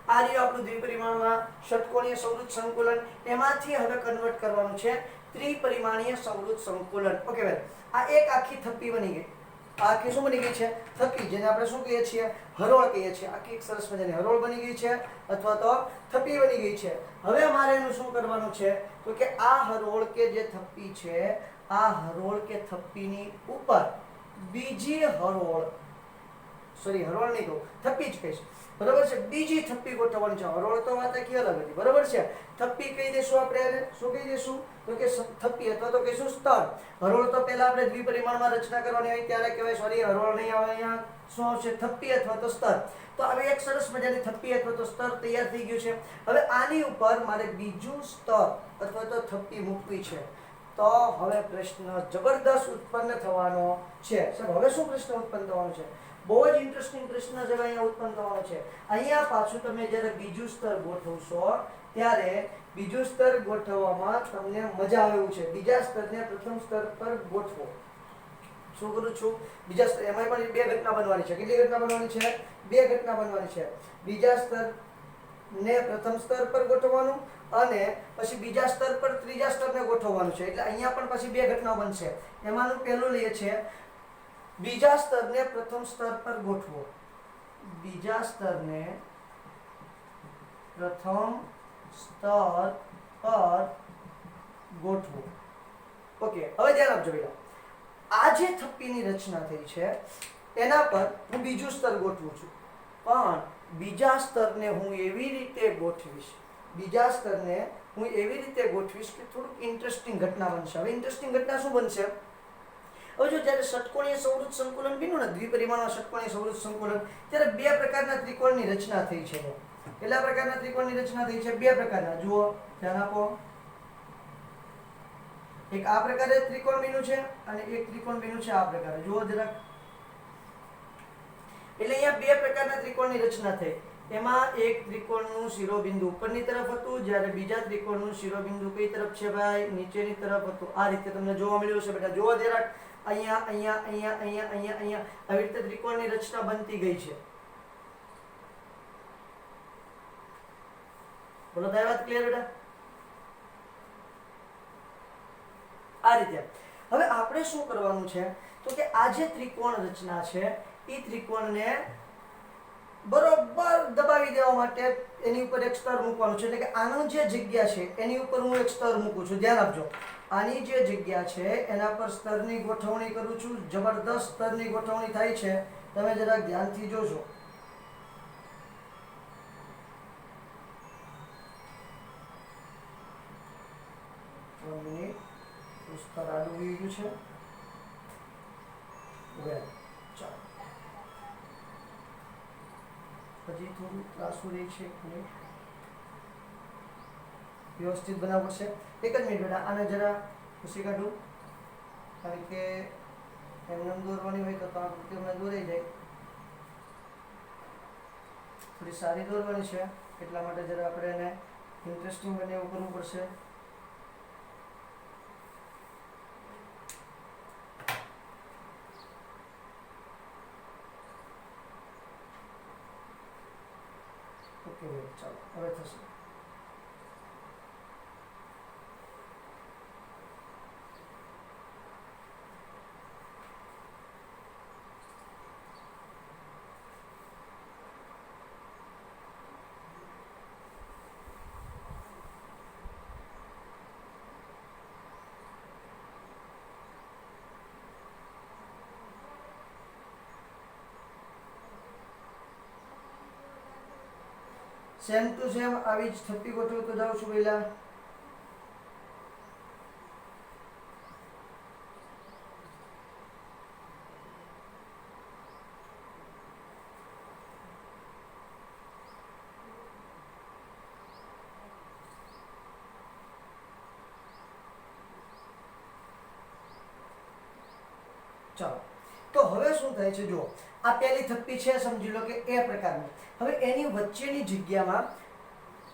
આ રહ્યું આપણું દ્વિપરિમાણમાં ષટકોણીય સંવૃત સંકુલન. એમાંથી હવે કન્વર્ટ કરવાનું છે ત્રિપરિમાણીય સંવૃત સંકુલન. ઓકે ભાઈ, આ એક આખી થપ્પી બની ગઈ. આ આખી શું બની ગઈ છે? થપ્પી, જેને આપણે શું કહીએ છીએ? હરોળ કહીએ છીએ. આખી એક સરસ મજાની હરોળ બની ગઈ છે અથવા તો થપ્પી બની ગઈ છે. હવે અમારે એનું શું કરવાનું છે? તો કે આ હરોળ કે જે થપ્પી છે, આ હરોળ કે થપ્પીની ઉપર બીજી હરોળ, સોરી હરોળ નહીં કહું, થપ્પી જ કહીશ, બરોબર છે, બીજી થપ્પી ગોઠવવાની છે. હરોળ તો વાત આખી અલગ હતી, બરોબર છે. થપ્પી કહી દેશું આપણે એને. શું કહી દેશું? તો કે થપ્પી અથવા તો કહીશું સ્તર. હરોળ તો પહેલા આપણે દ્વિપરિમાણમાં રચના કરવાની હોય ત્યારે કહેવાય, સોરી હરોળ નહીં આવે, અહીંયા શું આવશે? થપ્પી અથવા તો સ્તર. તો હવે એક સરસ મજાની થપ્પી અથવા તો સ્તર તૈયાર થઈ ગયું છે. હવે આની ઉપર મારે બીજું સ્તર અથવા તો થપ્પી મૂકવી છે. તો હવે પ્રશ્ન જબરદસ્ત ઉત્પન્ન થવાનો છે. સાહેબ હવે શું પ્રશ્ન ઉત્પન્ન થવાનો છે? બહુ જ ઇન્ટરેસ્ટિંગ પ્રશ્ન છે અહીંયા ઉત્પન્ન થવાનો છે. અહીંયા પાછું તમે જ્યારે બીજું સ્તર ગોઠવશો ત્યારે બીજું સ્તર ગોઠવવામાં તમને મજા આવે એવું છે. બીજા સ્તરને પ્રથમ સ્તર પર ગોઠવો. શું કરું છું? બીજા સ્તર, એમાં પણ બે ઘટના બનવાની છે. કેટલી ઘટના બનવાની છે? બે ઘટના બનવાની છે. બીજા સ્તરને પ્રથમ સ્તર પર ગોઠવવાનું અને પછી બીજા સ્તર પર ત્રીજા સ્તરને ગોઠવવાનું છે. એટલે અહીંયા પણ પછી બે ઘટના બનશે. એમાંનું પહેલું લઈએ છે, બીજા સ્તરને પ્રથમ સ્તર પર ગોઠવો. બીજા સ્તરને પ્રથમ સ્તર પર ગોઠવો. ઓકે, હવે ધ્યાન આપજો બેટા. આ જે થપ્પીની રચના થઈ છે એના પર હું બીજું સ્તર ગોઠવું છું, પણ બીજા સ્તરને હું એવી રીતે ગોઠવીશ, બીજા સ્તરને હું એવી રીતે ગોઠવીશ કે થોડુંક ઇન્ટરેસ્ટિંગ ઘટના બનશે. હવે ઇન્ટરેસ્ટિંગ ઘટના શું બનશે? હવે જો જ્યારે ષટકોણીય સંવૃત સંકુલન બન્યું ને, દ્વિપરિમાણમાં ષટકોણીય સંવૃત સંકુલન, ત્યારે બે પ્રકારના ત્રિકોણની રચના થઈ છે. કેટલા પ્રકારના ત્રિકોણની રચના થઈ છે? બે પ્રકારના. જુઓ, ધ્યાન આપો. એક આ પ્રકારે ત્રિકોણ બન્યું છે અને એક ત્રિકોણ બન્યું છે આ પ્રકારે. જુઓ જરાક. એટલે અહીંયા બે પ્રકારના ત્રિકોણની રચના થઈ. એમાં એક ત્રિકોણનું શિરોબિંદુ ઉપરની તરફ હતું, જ્યારે બીજા ત્રિકોણનું શિરોબિંદુ કઈ તરફ છે ભાઈ? નીચેની તરફ હતું. આ રીતે તમને જોવા મળ્યું છે બેટા. જોવા જરાક અહીંયા અહીંયા અહીંયા અહીંયા અહીંયા અહીંયા આવી રીતે ત્રિકોણની રચના બનતી ગઈ છે. બોલો થાય વાત ક્લિયર બેટા? આ રીતે. હવે આપણે શું કરવાનું છે તો કે આ જે ત્રિકોણ રચના છે એ ત્રિકોણને બરોબર દબાવી દેવા માટે એની ઉપર એક સ્તર મૂકવાનું છે. એટલે કે આનું જે જગ્યા છે એની ઉપર હું એક સ્તર મૂકું છું. ધ્યાન આપજો. આની જે જગ્યા છે એના પર સ્તરની ગોઠવણી કરું છું. જબરદસ્ત સ્તરની ગોઠવણી થાય છે. તમે જરાક ધ્યાનથી જોજો. સ્તર આડું આવી ગયું છે. ચાલો હજી થોડું ત્રાસું રહી છે. વ્યવસ્થિત બનાવવું પડશે. એક જ મિનિટ બેટા. આને જરા ખુશી કાઢું, કારણ કે એમને દોરવાની હોય તો તમને દોરાઈ જાય. થોડી સારી દોરવાની છે એટલા માટે જરા આપણે એને ઇન્ટરેસ્ટિંગ બને એવું કરવું પડશે. ઓકે ચાલો હવે થશે. સેમ ટુ સેમ આવી જ થપ્પી ગોઠવતો જાઉં છું પહેલા. ચાલો તો હવે શું થાય છે? જો આ પહેલી થપ્પી છે, સમજી લો કે એ પ્રકારની. હવે એની વચ્ચેની જગ્યામાં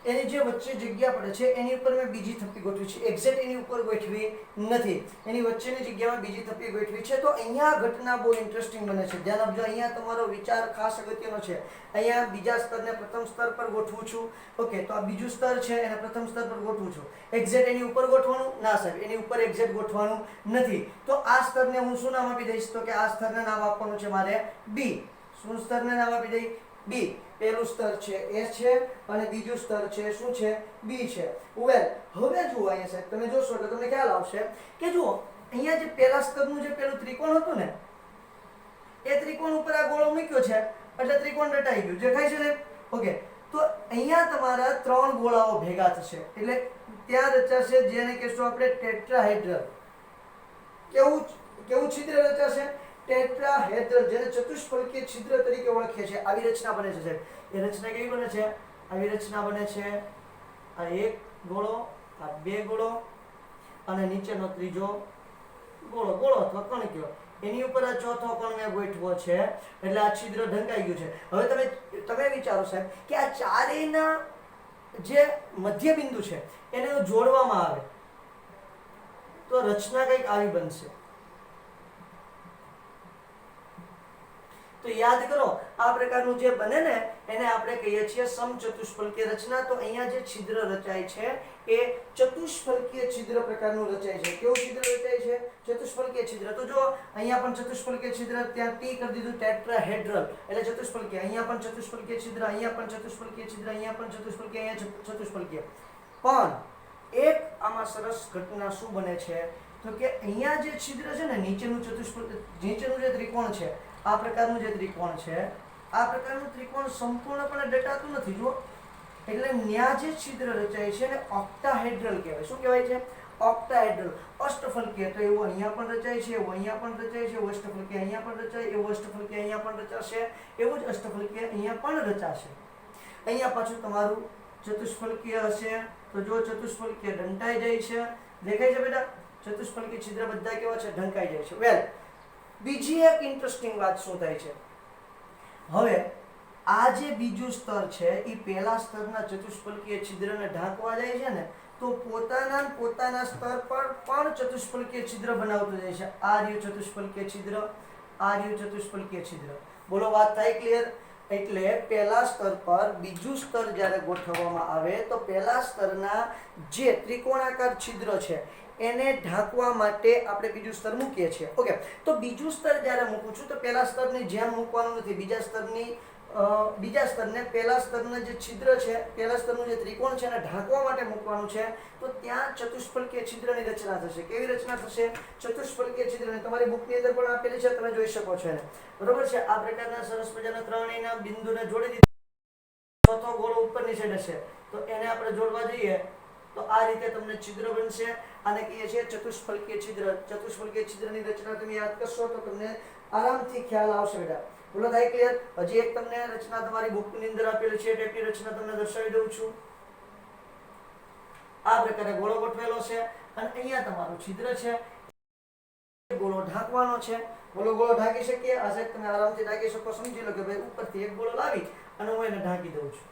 એની જે વચ્ચે જગ્યા પડે છે એની ઉપર મેં બીજી થપ્પી ગોઠવી છે. એક્ઝેક્ટ એની ઉપર ગોઠવી નથી, એની વચ્ચેની જગ્યામાં બીજી થપ્પી ગોઠવી છે. તો અહીંયા ઘટના બહુ ઇન્ટરેસ્ટિંગ બને છે. ધ્યાન આપજો. અહીંયા તમારો વિચાર ખાસ અગત્યનો છે. અહીંયા બીજા સ્તરને પ્રથમ સ્તર પર ગોઠવું છું. ઓકે, તો આ બીજું સ્તર છે એને પ્રથમ સ્તર પર ગોઠવું છું. એક્ઝેક્ટ એની ઉપર ગોઠવાનું ના સાહેબ, એની ઉપર એક્ઝેક્ટ ગોઠવાનું નથી. તો આ સ્તરને હું શું નામ આપી દઈશ? તો કે આ સ્તરને નામ આપવાનું છે મારે બી. શું સ્તરને નામ આપી દઈ? બી. પહેલું સ્તર છે એ છે અને બીજું સ્તર છે શું છે? બી છે. વેલ, હવે જુઓ અહીંયા સાહેબ તમે જોશો એટલે તમને ખ્યાલ આવશે કે જુઓ અહીંયા જે પહેલા સ્તરનું જે પેલું ત્રિકોણ હતું ને એ ત્રિકોણ ઉપર આ ગોળો મૂક્યો છે એટલે ત્રિકોણ રચાઈ ગયું. દેખાય છે ને? ઓકે, તો અહીંયા તમારા ત્રણ ગોળાઓ ભેગા થશે એટલે ત્યાં રચાશે જેને કહેશું આપણે ટેટ્રાહેડ્રલ. કેવું છિદ્ર રચાશે? ટેટ્રાહેડ્રલ, જેને ચતુષ્ફલકીય છિદ્ર તરીકે ઓળખીએ છીએ. આવી રચના બને છે સાહેબ. એ રચના કેવી બને છે? આવી રચના બને છે. આ એક ગોળો, આ બે ગોળો અને નીચેનો ત્રીજો ગોળો અથવા કણકીઓ. એની ઉપર આ ચોથો કણ મેં ગોઠવો છે એટલે આ છિદ્ર ઢંકાઈ ગયું છે. હવે તમે વિચારો સાહેબ કે આ ચારેયના જે મધ્ય બિંદુ છે એને જોડવામાં આવે તો રચના કંઈક આવી બનશે. તો યાદ કરો, આ પ્રકારનું જે બને ને એને આપણે કહીએ છીએ સમચતુષ્ફલકીય રચના. તો અહીંયા જે છિદ્ર રચાય છે એ ચતુષ્ફલકીય છિદ્ર પ્રકારનું રચાય છે. કેવું છિદ્ર રચાય છે? ચતુષ્ફલકીય છિદ્ર. તો જો અહીંયા પણ ચતુષ્ફલકીય છિદ્ર, ત્યાં ટી કરી દીધું ટેટ્રાહેડ્રલ એટલે ચતુષ્ફલકીય. અહીંયા પણ ચતુષ્ફલકીય છિદ્ર, અહીંયા પણ ચતુષ્ફલકીય છિદ્ર, અહીંયા પણ ચતુષ્ફલકીય, અહીંયા ચતુષ્ફલકીય. પણ એક આમાં સરસ ઘટના શું બને છે તો કે અહીંયા જે છિદ્ર છે ને નીચેનું નીચેનું જે ત્રિકોણ છે, આ પ્રકારનું જે ત્રિકોણ છે, આ પ્રકારનું ત્રિકોણ સંપૂર્ણપણે દટાતું નથી. જો એટલે ન્યા જે છિદ્ર રચાય છે ને ઓક્ટાહેડ્રલ કહેવાય. શું કહેવાય છે? ઓક્ટાહેડ્રલ. અષ્ટફલકીય. તો એવું અહીંયા પણ રચાય છે, એવું અહીંયા પણ રચાય છે, એવું અષ્ટફલકીય અહીંયા પણ રચાય, એવું અષ્ટફલકીય અહીંયા પણ રચાશે, એવું જ અષ્ટફલકીય અહીંયા પણ રચાશે. અહીંયા પાછું તમારું ચતુષ્ફલકીય હશે તો જો ચતુષ્ફલકીય ઢંકાઈ જાય છે. દેખાય છે બેટા? ચતુષ્ફલકીય છિદ્ર બધા કેવા છે? ઢંકાઈ જાય છે. વેલ, બીજી એક ઇન્ટરેસ્ટિંગ વાત શું થાય છે? હવે આ જે બીજું સ્તર છે એ પહેલા સ્તરના ચતુષ્ફલકીય છિદ્રને ઢાંકવા જાય છે ને, તો પોતાના સ્તર પર પણ ચતુષ્ફલકીય છિદ્ર બનાવતું જાય છે. આ રહ્યું ચતુષ્ફલકીય છિદ્ર, આ રહ્યું ચતુષ્ફલકીય છિદ્ર. બોલો, વાત થાય ક્લિયર? એટલે પહેલા સ્તર પર બીજું સ્તર જ્યારે ગોઠવવામાં આવે તો પહેલા સ્તરના જે ત્રિકોણાકાર છિદ્ર છે એને ઢાંકવા માટે આપણે બીજું સ્તર મૂકીએ છીએ. ઓકે, તો બીજું સ્તર જ્યારે મૂકું છું તો પહેલા સ્તરની જેમ મૂકવાનું નથી. બીજા સ્તરને પહેલા સ્તરના જે છિદ્ર છે, પહેલા સ્તરનું જે ત્રિકોણ છે એને ઢાંકવા માટે મૂકવાનું છે. તો ત્યાં ચતુષ્ફલકીય છિદ્રની રચના થશે. કેવી રચના થશે? ચતુષ્ફલકીય છિદ્રની. તમારી બુકની અંદર પણ આપેલી છે, તમે જોઈ શકો છો એને. બરોબર છે? આ પ્રકારના સરસ મજાના ત્રણેયના બિંદુને જોડી દીધા. ચોથો ગોળો ઉપરની સાઈડ હશે તો એને આપણે જોડવા જઈએ તો આ રીતે તમને છિદ્ર બનશે. આને કહીએ છીએ ચતુષ્ફલકીય છિદ્ર. ચતુષ્ફલકીય છિદ્રની રચના તમે યાદ કરશો તો તમને આરામથી ખ્યાલ આવશે બેટા. બોલો, થાય ક્લિયર? હજી એક તમને રચના તમારી બુકની અંદર આપેલી છે, ટેપની રચના તમને દર્શાવી દઉં છું. આ પ્રકારે ગોળો ગોઠવેલો છે અને અહીંયા તમારું છિદ્ર છે. ગોળો ઢાંકવાનો છે. બોલો, ગોળો ઢાંકી શકીએ? આ સાઈડ તમે આરામથી ઢાંકી શકો. સમજી લો કે ભાઈ ઉપરથી એક ગોળો લાવી અને હું એને ઢાંકી દઉં છું.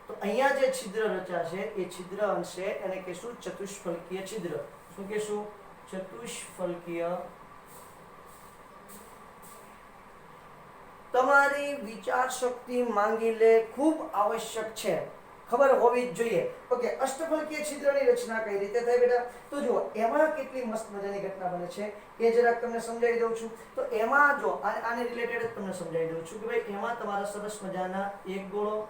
તો અહીંયા જે છિદ્ર રચાશે એ છિદ્ર અંશે એને કહેશું ચતુષ્ફલકીય છિદ્ર. શું કહેશું? ચતુષ્ફલકીય. તમારી વિચાર શક્તિ માંગી લે, ખૂબ આવશ્યક છે, ખબર હોવી જ જોઈએ. ઓકે, અષ્ટફલકીય છિદ્રની રચના કઈ રીતે થાય બેટા? તો જુઓ, એમાં કેટલી મસ્ત મજાની ઘટના બને છે એ જરાક તમને સમજાવી દઉં છું. તો એમાં જો આને રિલેટેડ જ તમને સમજાવી દઉં છું કે ભાઈ એમાં તમારા સરસ મજાના એક ગોળો,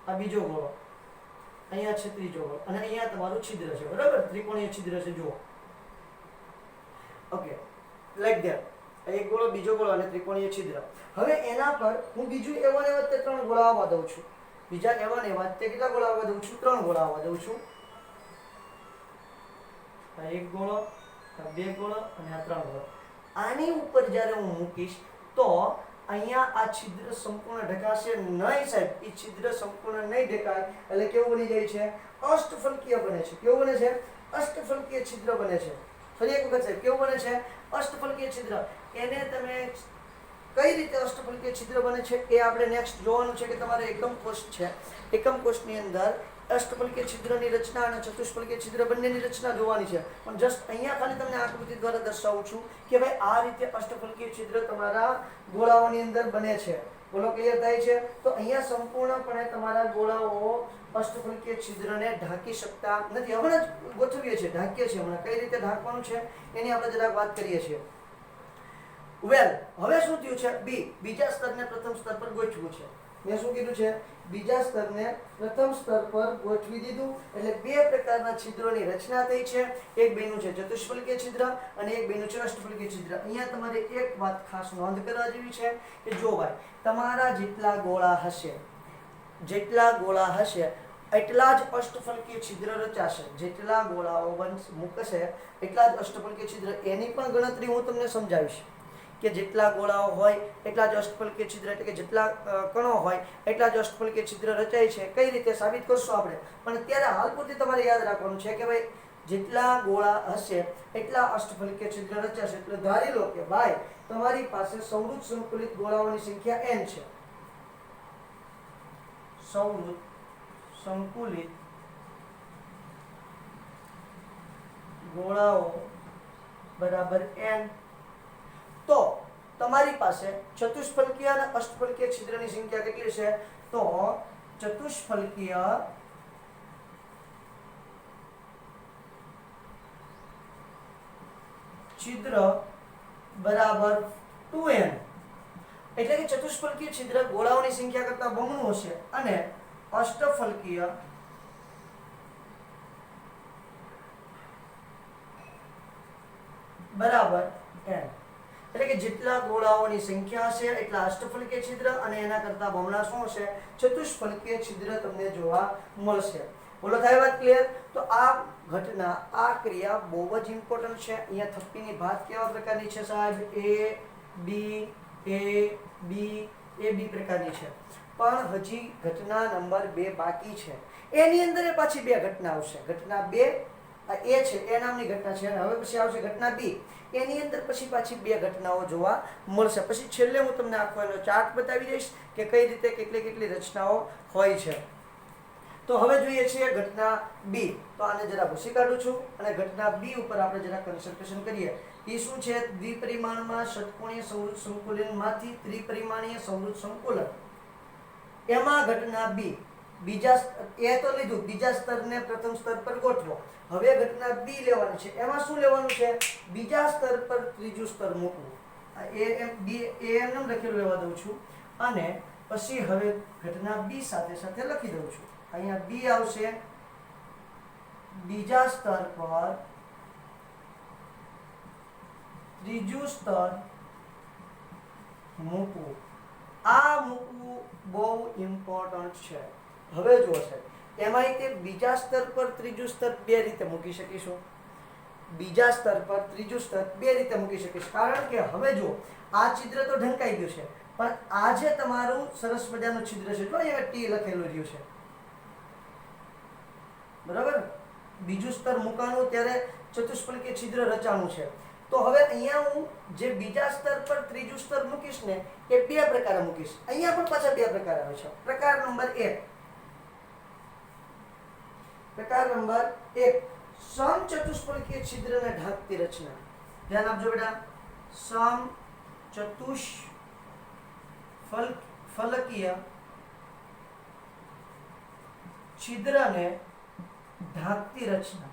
આ બીજો ગોળો, અહીંયા છે ત્રીજો ગોળો અને અહીંયા તમારું છિદ્ર છે. બરાબર? ત્રિકોણીય છિદ્ર છે. જુઓ, ઓકે, લાઈક ધેટ. એક ગોળો, બીજો ગોળો અને ત્રિકોણીય છિદ્ર. હવે એના પર હું બીજું એવા ને એવા ત્રણ ગોળા આવવા દઉં છું. બીજા એવા ને એવા કેટલા ગોળા આવવા દઉં છું? ત્રણ ગોળા આવવા દઉં છું. આ એક ગોળો, આ બે ગોળો અને આ ત્રણ ગોળો. આની ઉપર જ્યારે હું મૂકીશ તો અહીંયા આ છિદ્ર સંપૂર્ણ ઢકાશે નહીં સાહેબ. એ છિદ્ર સંપૂર્ણ નહીં ઢકાય એટલે કેવું બની જાય છે? અષ્ટફલકીય બને છે. કેવું બને છે? અષ્ટફલકીય છિદ્ર બને છે. ફરી એક વખત સાહેબ, કેવું બને છે? અષ્ટફલકીય છિદ્ર. એને તમે કઈ રીતે અષ્ટફલકીય છિદ્ર બને છે એ આપણે નેક્સ્ટ જોવાનું છે કે તમારે એકમ કોષ છે, એકમ કોષની અંદર અષ્ટફલકીય છિદ્રની રચના અને ચતુષ્ફલકીય છિદ્ર બંનેની રચના જોવાની છે. પણ જસ્ટ અહીંયા ખાલી તમને આકૃતિ દ્વારા દર્શાવું છું કે ભાઈ આ રીતે અષ્ટફલકીય છિદ્ર તમારા ગોળાઓની અંદર બને છે. બોલો, ક્લિયર થાય છે? તો અહીંયા સંપૂર્ણપણે તમારા ગોળાઓ અષ્ટફલકીય છિદ્રને ઢાંકી શકતા નથી. હમણાં જ ગોઠવીએ છીએ, ઢાંકીએ છીએ. હમણાં કઈ રીતે ઢાંકવાનું છે એની આપણે જરાક વાત કરીએ છીએ. વેલ, હવે શું થયું છે? બીજા સ્તરને પ્રથમ સ્તર પર ગોઠવું છે. મેં શું કીધું છે? બીજા સ્તરને પ્રથમ સ્તર પર ગોઠવી દીધું એટલે બે પ્રકારના છિદ્રોની રચના થઈ છે. એક બન્યું છે ચતુષ્ફલકીય છિદ્ર અને એક બન્યું છે અષ્ટફલકીય છિદ્ર. અહીંયા તમારે એક વાત ખાસ નોંધ કરવા જેવી છે કે જો ભાઈ તમારા જેટલા ગોળા હશે એટલા જ અષ્ટફલકીય છિદ્ર રચાશે. જેટલા ગોળાઓ મૂકશે એટલા જ અષ્ટફલકીય છિદ્ર. એની પણ ગણતરી હું તમને સમજાવીશ કે જેટલા ગોળાઓ હોય એટલા જ અષ્ટફલકીય છિદ્ર, એટલે કે જેટલા કણો હોય એટલા જ અષ્ટફલકીય છિદ્ર રચાય છે. કઈ રીતે સાબિત કરશું આપણે? પણ અત્યારે હાલ પૂરતી તમારે યાદ રાખવાનું છે કે ભાઈ જેટલા ગોળા હશે એટલા અષ્ટફલકીય છિદ્ર રચાશે. એટલે ધારી લો કે ભાઈ તમારી પાસે સંવૃત સંકુલિત ગોળાઓની સંખ્યા n છે. સંવૃત સંકુલિત ગોળાઓ બરાબર n. તો તમારી પાસે ચતુષ્ફલકીય અને અષ્ટફલકીય છિદ્રની સંખ્યા કેટલી છે? તો ચતુષ્ફલકીય છિદ્ર બરાબર 2n. એટલે કે ચતુષ્ફલકીય છિદ્ર ગોળાઓની સંખ્યા કરતા બમણું હશે અને અષ્ટફલકીય બરાબર n. એટલે કે જેટલા ગોળાઓની સંખ્યા હશે એટલા અષ્ટફલકીય છિદ્ર અને એના કરતા બમણા શું હશે? ચતુષ્ફલકીય છિદ્ર તમને જોવા મળશે. બોલો, થાય વાત ક્લિયર? તો આ ઘટના, આ ક્રિયા બહુ જ ઇમ્પોર્ટન્ટ છે. અહીંયા થપ્પીની ભાત કેવા પ્રકારની છે સાહેબ? એ બી પ્રકારની છે. પણ હજી ઘટના નંબર 2 બાકી છે. એની અંદર પાછી બે ઘટના આવશે. ઘટના 2 આ એ છે એ નામની ઘટના છે, અને હવે પછી આવશે ઘટના બી. એની અંદર પછી પાછી બે ઘટનાઓ જોવા મળશે. પછી છેલ્લે હું તમને આખો એનો ચાર્ટ બતાવી દઈશ કે કઈ રીતે કેટલી કેટલી રચનાઓ હોય છે. તો હવે જોઈએ છીએ ઘટના બી. તો આને જરા ભૂસી કાઢું છું અને ઘટના બી ઉપર આપણે જરા કન્સન્ટ્રેશન કરીએ. એ શું છે? દ્વિપરિમાણમાં ષટકોણીય સંવૃત સંકુલનમાંથી ત્રિપરિમાણીય સંવૃત સંકુલન. એમાં ઘટના બી. બીજા એ તો લીધું, બીજા સ્તરને પ્રથમ સ્તર પર ગોઠવો. હવે ઘટના બી લેવાની છે. એમાં શું લેવાનું છે? બીજા સ્તર પર ત્રીજું સ્તર મૂકવું. એમ લખેલું રહેવા દઉં છું, અને પછી હવે ઘટના બી સાથે સાથે લખી દઉં છું. અહીંયા બી આવશે, બીજા સ્તર પર ત્રીજું સ્તર મૂકવું. આ મૂકવું બહુ ઇમ્પોર્ટન્ટ છે. હવે જુઓ સાહેબ, એમાં તે બીજા સ્તર પર ત્રીજું સ્તર બે રીતે મૂકી શકીશું. બીજા સ્તર પર ત્રીજું સ્તર બે રીતે મૂકી શકીશ. કારણ કે હવે જુઓ, આ છિદ્ર તો ઢંકાઈ ગયું છે, પણ આ જે તમારું સરસ મજાનું છિદ્ર છે, જો અહીંયા ટી લખેલું રહ્યું છે, બરાબર. બીજું સ્તર મૂકવાનું ત્યારે ચતુષ્ફલકીય છિદ્ર રચાણું છે. તો હવે અહીંયા હું જે બીજા સ્તર પર ત્રીજું સ્તર મૂકીશ ને, એ બે પ્રકારે મૂકીશ. અહીંયા પણ પાછા બે પ્રકાર આવે છે. પ્રકાર નંબર 1, પ્રકાર નંબર 1, સમચતુષ્ફલકીય છિદ્રને ઢાંકતી રચના. ધ્યાન આપજો બેટા. સમચતુષ્ફલકીય છિદ્રને ઢાંકતી રચના.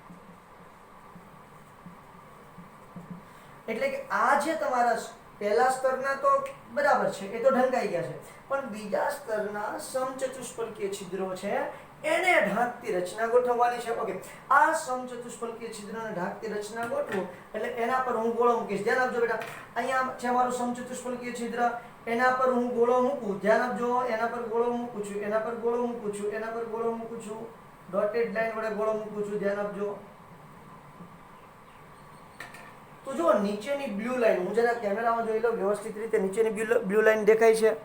એટલે કે આ જે તમારા પહેલા સ્તરના તો બરાબર છે, એ તો ઢંકાઈ ગયા છે, પણ બીજા સ્તરના સમચતુષ્ફલકીય છિદ્રો છે, એને ઢાંકતી રચના ગોઠવવાની છે. ઓકે, આ સમચતુષ્ફલકીય છિદ્રને ઢાંકતી રચના ગોઠવું એટલે એના પર હું ગોળો મૂકીશ. ધ્યાન આપજો બેટા. અહીંયા છે મારું સમચતુષ્ફલકીય છિદ્ર, એના પર હું ગોળો મૂકું. ધ્યાન આપજો, એના પર ગોળો મૂકું છું, એના પર ગોળો મૂકું છું, એના પર ગોળો મૂકું છું, ડોટેડ લાઈન વડે ગોળો મૂકું છું. ધ્યાન આપજો. તો જો નીચેની બ્લુ લાઈન, હું જરા કેમેરામાં જોઈ લઉં વ્યવસ્થિત રીતે. નીચેની બ્લુ લાઈન દેખાય છે?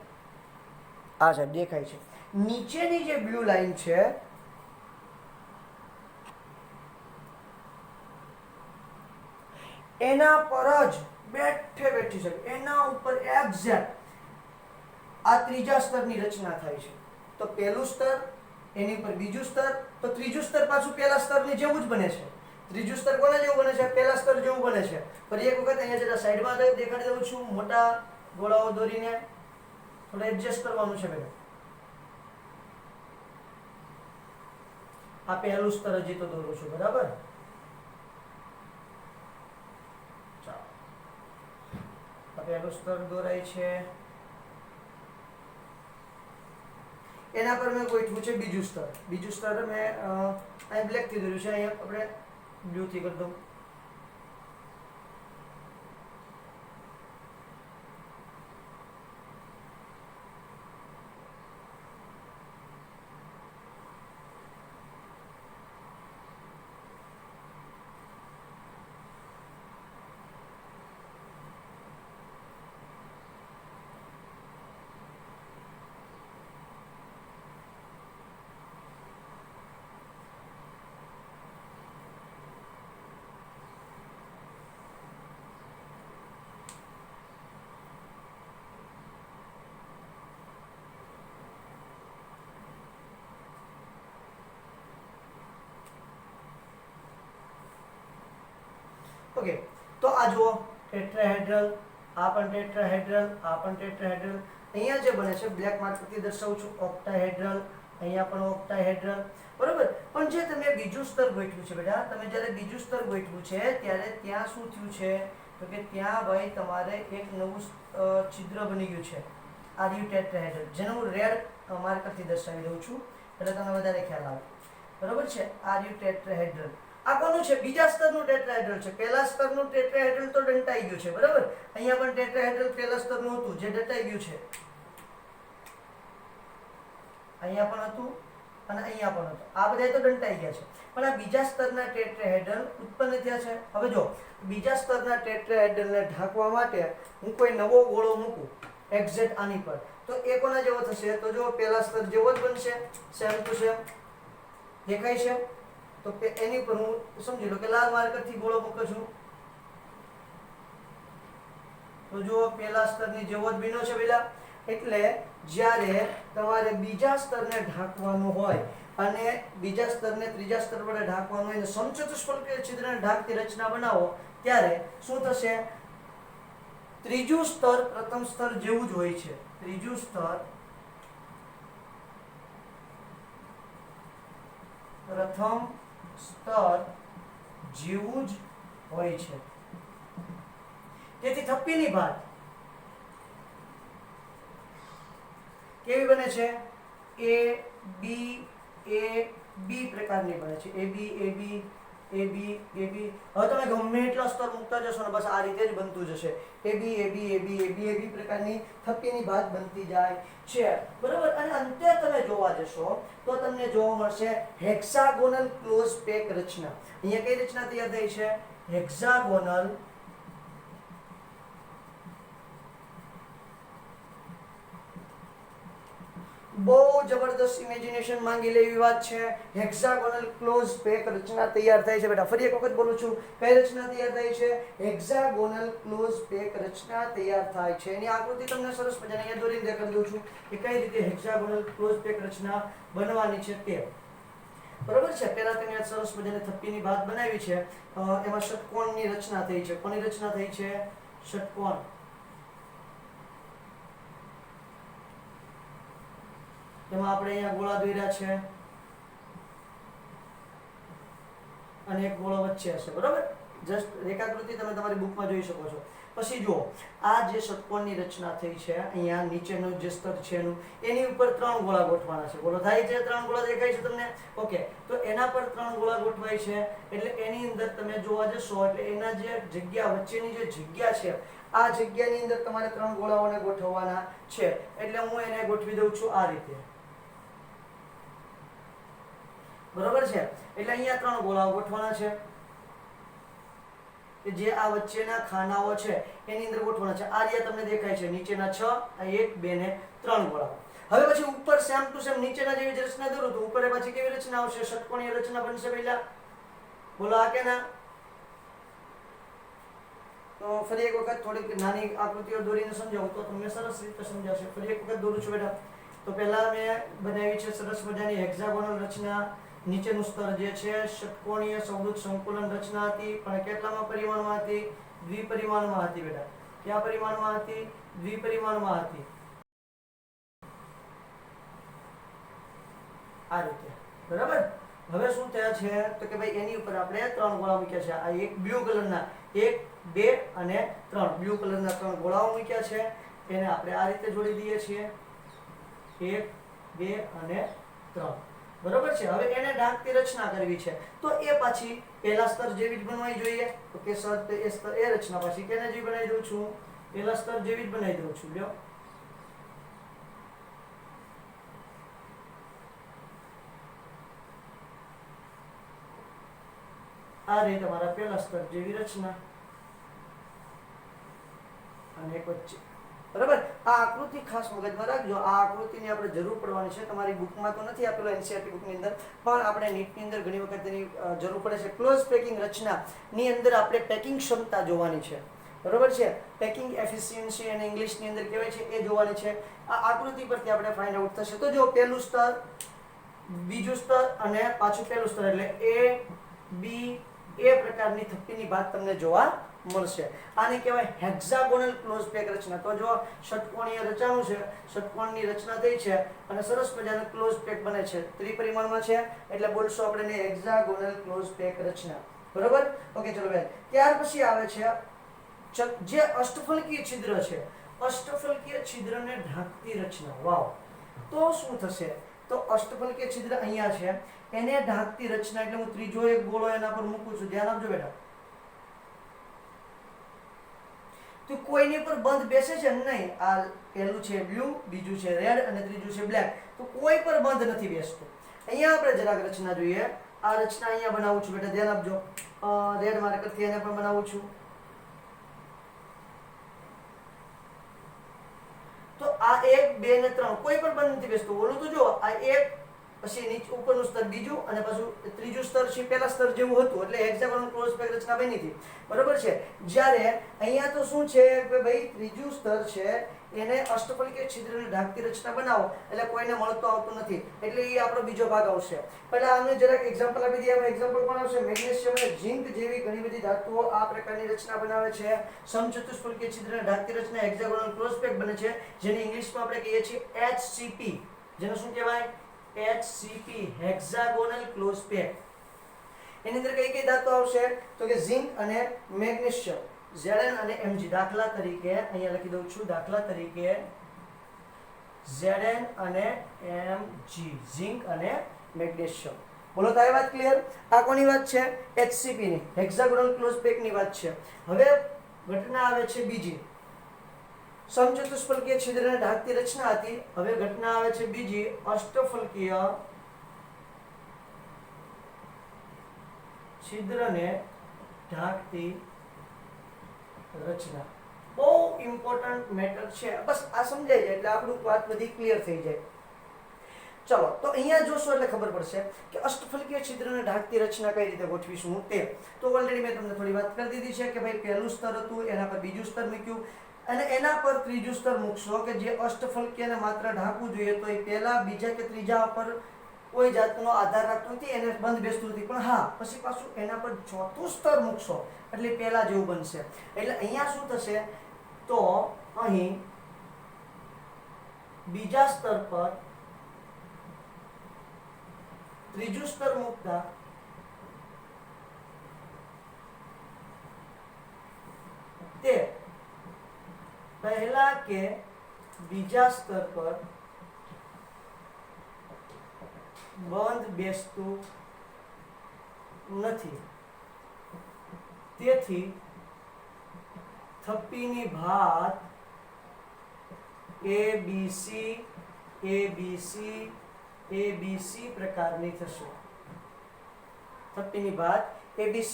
હા સાહેબ, દેખાય છે. નીચેની જે બ્લુ લાઈન છે, એના પર જ બેઠી છે, એના ઉપર એક્ઝેક્ટ આ ત્રીજા સ્તરની રચના થાય છે. તો પહેલું સ્તર, એની ઉપર બીજું સ્તર, તો ત્રીજું સ્તર પાછું પહેલા સ્તરની જેવું જ બને છે. ત્રીજું સ્તર કોના જેવું બને છે? પહેલા સ્તર જેવું બને છે. ફરી એક વખત અહીંયા જરા સાઈડમાં દેખાડી દઉં છું, મોટા ગોળાઓ દોરીને થોડું એડજસ્ટ કરવાનું છે બેટા. આ પહેલું સ્તર હજી તો દોરું છું, બરાબર. ચાલો, આ પહેલું સ્તર દોરાય છે. એના પર મેં ગોઠવું છે બીજું સ્તર. બીજું સ્તર મેં અહીં બ્લેક થી દોર્યું છે, અહીંયા આપણે બ્લુ થી કરી દઉં. ઓકે, તો આ જુઓ ટેટ્રાહેડ્રલ, આ પણ ટેટ્રાહેડ્રલ, આ પણ ટેટ્રાહેડ્રલ. અહીંયા જે બને છે બ્લેક માર્કરથી દર્શાવું છું, ઓક્ટાહેડ્રલ. અહીંયા પણ ઓક્ટાહેડ્રલ, બરોબર. પણ જે તમે બીજું સ્તર ગોઠવ્યું છે બેટા, તમે જ્યારે બીજું સ્તર ગોઠવ્યું છે ત્યારે ત્યાં શું થયું છે? તો કે ત્યાં ભાઈ તમારે એક નવું છિદ્ર બની ગયું છે, આર્યુ ટેટ્રાહેડ્રલ, જેને હું રેડ માર્કરથી દર્શાવી દઉં છું એટલે તમને વધારે ખ્યાલ આવે, બરોબર છે. આર્યુ ટેટ્રાહેડ્રલ આ કોનું છે? બીજા સ્તરનું ટેટ્રાહેડ્રલ છે. પહેલા સ્તરનું ટેટ્રાહેડ્રલ તો દંટાઈ ગયું છે, બરાબર. અહીંયા પણ ટેટ્રાહેડ્રલ પહેલા સ્તરનું હતું જે દંટાઈ ગયું છે. અહીંયા પણ હતું અને અહીંયા પણ હતું. આ બધા તો દંટાઈ ગયા છે, પણ આ બીજા સ્તરના ટેટ્રાહેડ્રલ ઉત્પન્ન થયા છે. હવે જો બીજા સ્તરના ટેટ્રાહેડ્રલને ઢાંકવા માટે હું કોઈ નવો ગોળો મૂકું એક્ઝેક્ટ આની પર, તો એ કોના જેવો થશે? તો જો પહેલા સ્તર જેવો જ બનશે, સેમ ટુ સેમ. દેખાય છે? તો એની ઉપર હું સમજી લો કે લાલ માર્કરથી ગોળો મૂકું છું. તો જો પહેલા સ્તરની જેવો જ બન્યો છે પેલા. એટલે જ્યારે તમારે બીજા સ્તરને ઢાંકવાનું હોય અને બીજા સ્તરને ત્રીજા સ્તર વડે ઢાંકવાનું હોય અને સમચતુષ્ફલકીય છિદ્રને ઢાંકતી રચના બનાવો ત્યારે શું થશે? ત્રીજું સ્તર પ્રથમ સ્તર જેવું જ હોય છે. ત્રીજું સ્તર પ્રથમ સ્તર જેવું જ હોય છે. તેથી થપ્પીની ભાત કેવી બને છે? એ બી પ્રકારની બને છે. એ બી. હવે તમે ગમે એટલા સ્તર મૂકતા જશો ને બસ આ રીતે જ બનતું જશે. એ બી પ્રકારની થપ્પીની ભાત બનતી જાય છે. બરોબર. અને અંતે તમે જોવા જશો તો તમને જોવા મળશે હેક્સાગોનલ ક્લોઝ પેક રચના. અહીંયા કઈ રચના તૈયાર થઈ છે? હેક્સાગોનલ બહુ જબરદસ્ત ઇમેજિનેશન માંગી લેવી વાત છે. હેક્સાગોનલ ક્લોઝ પેક રચના તૈયાર થાય છે. બેટા ફરી એક વખત બોલું છું, કઈ રચના તૈયાર થાય છે? હેક્સાગોનલ ક્લોઝ પેક રચના તૈયાર થાય છે. એની આકૃતિ તમને સરસ મજાની અહીંયા દોરીને દેખાડી દઉં છું કે કઈ રીતે હેક્સાગોનલ ક્લોઝ પેક રચના બનવાની છે તે. બરોબર છે. પહેલા તમે સરસ મજાની થપ્પીની ભાત બનાવી છે. એમાં ષટકોણની રચના થઈ છે. કોની રચના થઈ છે? ષટકોણ. એમાં આપણે અહીંયા ગોળા દોર્યા છે અને એક ગોળો વચ્ચે હશે. બરોબર. જસ્ટ રેખાકૃતિ તમે તમારી બુકમાં જોઈ શકો છો. પછી જુઓ આ જે ષટકોણની રચના થઈ છે અહીંયા નીચેનું જે સ્તર છે એની ઉપર 3 ગોળા ગોઠવાના છે. ગોળો થાય છે, 3 ગોળા દેખાય છે તમને? ઓકે. તો એના પર 3 ગોળા ગોઠવાય છે એટલે એની અંદર તમે જોવા જશો એટલે એના જે જગ્યા વચ્ચેની જે જગ્યા છે આ જગ્યાની અંદર તમારે 3 ગોળાઓને ગોઠવવાના છે. એટલે હું એને ગોઠવી દઉં છું આ રીતે. બરોબર છે. એટલે અહીંયા 3 ગોળાઓ ગોઠવાના છે કે જે આ વચ્ચેના ખાનાઓ છે એની અંદર ગોઠવાના છે. આ રહ્યા તમને દેખાય છે નીચેના 6, આ 1, 2 ને 3 ગોળાઓ. હવે પછી ઉપર સેમ ટુ સેમ નીચેના જેવી જ રચના દોરું તો ઉપર પછી કેવી રચના આવશે? ષટકોણીય રચના બનશે. પહેલા બોલો આ કે ના? તો ફરી એક વખત થોડીક નાની આકૃતિઓ દોરીને સમજાવું તો તમને સરસ રીતે સમજાશે. ફરી એક વખત દોરું છું બેટા. તો પહેલા મેં બનાવી છે સરસ મજાની હેક્સાગોનલ રચના. નીચેનું સ્તર જે છે ષટકોણીય સમૃદ્ધ સંકુલન રચના હતી, પણ કેટલામાં પરિમાણમાં હતી? દ્વિપરિમાણમાં હતી બેટા. કયા પરિમાણમાં હતી? દ્વિપરિમાણમાં હતી. આ રીતે. બરાબર. હવે શું થયા છે તો કે ભાઈ એની ઉપર આપણે 3 ગોળા મૂક્યા છે. આ એક બ્લુ કલરના 1, 2 અને 3 બ્લુ કલરના 3 ગોળાઓ મૂક્યા છે. એને આપણે આ રીતે જોડી દઈએ છીએ. 1, 2 અને 3. બરોબર છે. હવે એને ઢાંકતી રચના કરવી છે તો એ પાછી પહેલા સ્તર જેવી જ બનવાની જોઈએ. તો કે સ્તર એ રચના પાછી કેને જેવી બનાવી દઉં છું? પહેલા સ્તર જેવી જ બનાવી દઉં છું. લ્યો આ રહી તમારા પહેલા સ્તર જેવી રચના અને એક વચ્ચે. બરાબર. આ આકૃતિ ખાસ મગજમાં રાખજો. આ આકૃતિની આપણે જરૂર પડવાની છે. તમારી બુકમાં તો નથી આપેલો એનસીઈઆરટી બુકની અંદર, પણ આપણે નીટની અંદર ઘણી વખત એની જરૂર પડે છે. ક્લોઝ પેકિંગ રચનાની અંદર આપણે પેકિંગ ક્ષમતા જોવાની છે. બરોબર છે. પેકિંગ એફિશિયન્સી અને ઇંગ્લિશની અંદર કહેવાય છે એ જોવાની છે. આ આકૃતિ પરથી આપણે ફાઇન્ડ આઉટ થશે. તો જો પહેલું સ્તર, બીજું સ્તર અને પાછું પહેલું સ્તર એટલે એ બી એ પ્રકારની થપ્પીની ભાત તમને જોવા મળશે. આને કહેવાય હેક્સાગોનલ ક્લોઝ પેક રચના. તો જો ષટકોણીય રચાનું છે, ષટકોણની રચના થઈ છે અને સરસ મજાનું ક્લોઝ પેક બને છે. ત્રિપરિમાણમાં છે એટલે બોલશો આપણે હેક્સાગોનલ ક્લોઝ પેક રચના. બરોબર. ઓકે ચલો બેન. ત્યાર પછી આવે છે જે અષ્ટફલકીય છિદ્ર છે. અષ્ટફલકીય છિદ્રને ઢાંકતી રચના. વાવ. તો શું થશે? તો અષ્ટફલકીય છિદ્ર અહીંયા છે, એને ઢાંકતી રચના એટલે હું ત્રીજો એક ગોળો એના પર મૂકું છું. ધ્યાન આપજો બેટા. તો કોઈની પર બંધ બેસે છે નહીં. આ પહેલું છે બ્લુ, બીજું છે રેડ અને ત્રીજું છે બ્લેક. તો કોઈ પર બંધ નથી બેસતું. અહીંયા આપણે જરાક રચના જોઈએ. આ રચના અહીંયા બનાવું છું બેટા. ધ્યાન આપજો. રેડ માર્કરથી એને પણ બનાવું છું. તો આ 1, 2 ને 3 કોઈ પણ બંધ નથી બેસતું. બોલું તો જો આ 1, પછી નીચે ઉપરનું સ્તર બીજું અને પાછું ત્રીજું સ્તર છે પહેલા સ્તર જેવું હતું, એટલે હેક્સાગોનલ ક્લોઝ પેક રચના બની હતી, બરોબર છે. જ્યારે અહીંયા તો શું છે કે ભાઈ ત્રીજું સ્તર છે એને અષ્ટફલકીય છિદ્રને ઢાંકતી રચના બનાવો એટલે કોઈને મળતો આવતું નથી, એટલે એ આપણો બીજો ભાગ આવશે. પહેલા આને જરાક એક્ઝામ્પલ આપી દઈએ. એક્ઝામ્પલ પણ આવશે મેગ્નેશિયમ અને ઝિંક જેવી ઘણી બધી ધાતુઓ આ પ્રકારની રચના બનાવે છે. સમચતુષ્ફલકીય છિદ્રને ઢાંકતી રચના હેક્સાગોનલ ક્લોઝ પેક બને છે, જેને ઇંગ્લિશમાં આપણે કહીએ છીએ HCP. જેને શું કહેવાય? HCP, hexagonal close pack. એની અંદર કઈ કઈ ધાતુ આવશે તો કે ઝિંક અને મેગ્નેશિયમ, Zn અને Mg. દાખલા તરીકે અહીંયા લખી દઉં છું, દાખલા તરીકે Zn અને Mg, ઝિંક અને મેગ્નેશિયમ. બોલો તો આ વાત ક્લિયર? આ કોની વાત છે? HCP ની, હેક્સાગોનલ ક્લોઝ પેક ની વાત છે. હવે ઘટના આવે છે બીજી. સમચતુષ્ફલકીય છિદ્રને ઢાંકતી રચના હતી, હવે ઘટના આવે છે બીજી, અષ્ટફલકીય છિદ્રને ઢાંકતી રચના. બહુ ઇમ્પોર્ટન્ટ મેટર છે, બસ આ સમજાય જાય એટલે આપણું વાત બધી ક્લિયર થઈ જાય. ચલો તો અહીંયા જોશો એટલે ખબર પડશે કે અષ્ટફલકીય છિદ્રને ઢાંકતી રચના કઈ રીતે ગોઠવીશું તે. તો ઓલરેડી મેં તમને થોડી વાત કરી દીધી છે કે ભાઈ પહેલું સ્તર હતું, એના પર બીજું સ્તર મૂક્યું અને એના પર ત્રીજું સ્તર મૂકશો કે જે અષ્ટફલકીયને માત્ર ઢાંકવું જોઈએ, તો એ પહેલા બીજા કે ત્રીજા પર કોઈ જાતનો આધાર રાખતું નથી, એને બંધ બેસતું નથી. પણ હા, પછી પાછું એના પર ચોથું સ્તર મૂકશો એટલે પહેલા જેવું બનશે. એટલે અહીંયા શું થશે તો અહીં બીજા સ્તર પર ત્રીજું સ્તર મૂકતા તે પહેલા કે બીજા સ્તર પર બંધ બેસતું નથી. તેથી થપ્પીની ભાત ABC પ્રકારની થશે. થપ્પીની ભાત ABC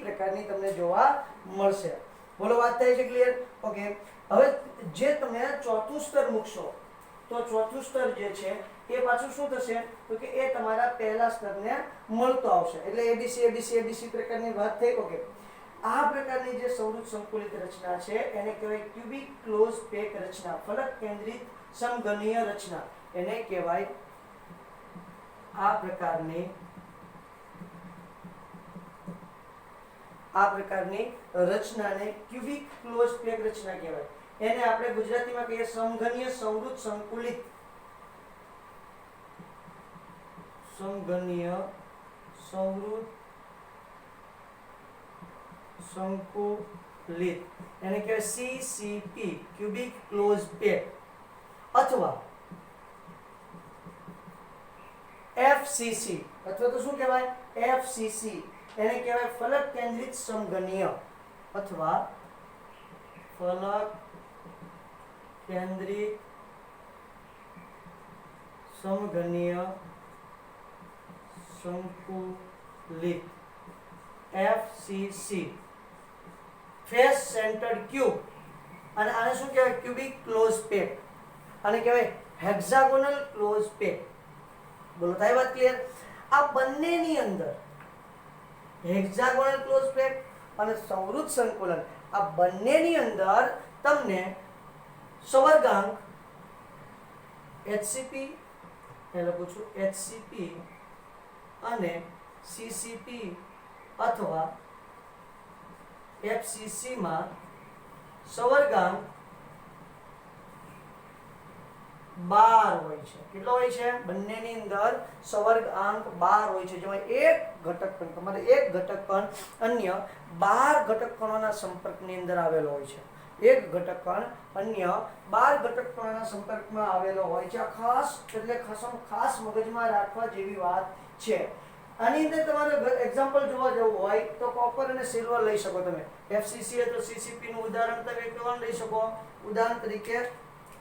પ્રકારની તમને જોવા મળશે. બોલો વાત થાય છે ક્લિયર? ઓકે. હવે જે તમે ચોથું સ્તર મૂકશો તો ચોથું સ્તર જે છે એ પાછું શું થશે તો કે એ તમારા પહેલા સ્તરને મળતો આવશે. એટલે ABC પ્રકારની વાત થઈ. ઓકે. આ પ્રકારની જે સંવૃત સંકુલિત રચના છે એને કહેવાય ક્યુબિક ક્લોઝ પેક રચના, ફલક કેન્દ્રિત સમઘનીય રચના. એને કહેવાય આ પ્રકારની રચનાને ક્યુબિક ક્લોઝ પેક રચના કહેવાય. એને આપણે ગુજરાતીમાં કહીએ સમઘનીય સંવૃત સંકુલિત. સમઘનીય સંવૃત સંકુલિત એને કહેવાય CCP, ક્યુબિક ક્લોઝ પેક, અથવા FCC, અથવા તો શું કહેવાય FCC. એને કહેવાય ફલક કેન્દ્રિત સમઘનીય અથવા ફલક કેન્દ્રિત સમઘનીય સંકુલિત, FCC. Face centred cube. અને આને શું કહેવાય? Cubic close pack. આને કહેવાય હેક્સાગોનલ ક્લોઝ પેક. બોલો થાય વાત ક્લિયર? આ બંનેની અંદર હેક્સાગોનલ ક્લોઝ પેક અને સંવૃત સંકુલન, આ બંનેની અંદર તમને સંવર્ગાંક HCP એટલે પૂછું HCP અને CCP અથવા FCC માં સંવર્ગાંક 12 હોય છે. કેટલો હોય છે? બંનેની અંદર સંવર્ગાંક 12 હોય છે, જેમાં એક ઘટક કણ, તમારે એક ઘટક કણ અન્ય 12 ઘટક કણોના સંપર્કની અંદર આવેલો હોય છે. એક ઘટક કણ અન્ય 12 ઘટક કણોના સંપર્કમાં આવેલો હોય છે. આ ખાસ એટલે ખાસ મગજમાં રાખવા જેવી વાત છે. આની અંદર તમારે એક્ઝામ્પલ જોવા જવું હોય તો કોપર અને સિલ્વર લઈ શકો તમે. FCC તો CCP નું ઉદાહરણ તમે કેવું લઈ શકો? ઉદાહરણ તરીકે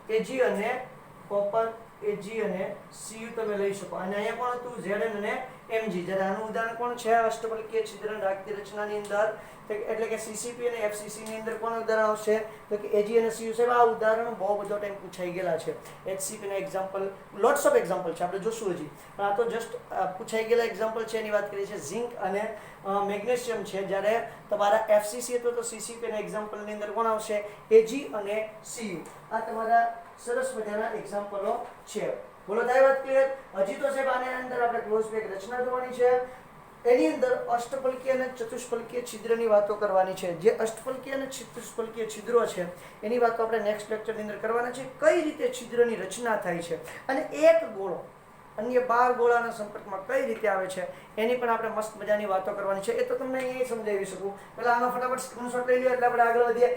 Ag અને કોપર એજી અને સીયુ તમે લઈ શકો. અને અહીંયા કોણ હતું? ઝેડએન અને એમજી. જ્યારે આનું ઉદાહરણ કોણ છે? અષ્ટફલકીય છિદ્ર રાખતી રચનાની અંદર, એટલે કે સીસીપી અને એફસીસી ની અંદર કોણ ઉદાહરણ આવશે? તો કે એજી અને સીયુ. સાહેબ આ ઉદાહરણ બહુ બધો ટાઈમ પૂછાઈ ગયેલા છે. એચસીપી ના એક્ઝામ્પલ, લોટ્સ ઓફ એક્ઝામ્પલ છે, આપણે જોશું હજી, પણ આ તો જસ્ટ પૂછાઈ ગયેલા એક્ઝામ્પલ છે એની વાત કરી છે. ઝિંક અને મેગ્નેશિયમ છે. જ્યારે તમારા એફસીસી હતો તો સીસીપી ના એક્ઝામ્પલની અંદર કોણ આવશે? એજી અને સીયુ. આ તમારા સરસ મજાના એક્ઝામ્પલો છે. બોલો, થાય વાત ક્લિયર? હજી તો સાહેબ આની અંદર આપણે ક્લોઝ પેક રચના જોવાની છે. એની અંદર અષ્ટફલકીય અને ચતુષ્ફલકીય છિદ્રની વાતો કરવાની છે. જે અષ્ટફલકીય અને ચતુષ્ફલકીય છિદ્રો છે એની વાતો આપણે નેક્સ્ટ લેક્ચરની અંદર કરવાના છે. કઈ રીતે છિદ્રની રચના થાય છે અને એક ગોળો અન્ય 12 ગોળાના સંપર્કમાં કઈ રીતે આવે છે એની પણ આપણે મસ્ત મજાની વાતો કરવાની છે. એ તો તમને અહીં સમજાવી શકું. પહેલા આનો ફટાફટ સ્ક્રીનશોટ લઈ લો એટલે આપણે આગળ વધીએ.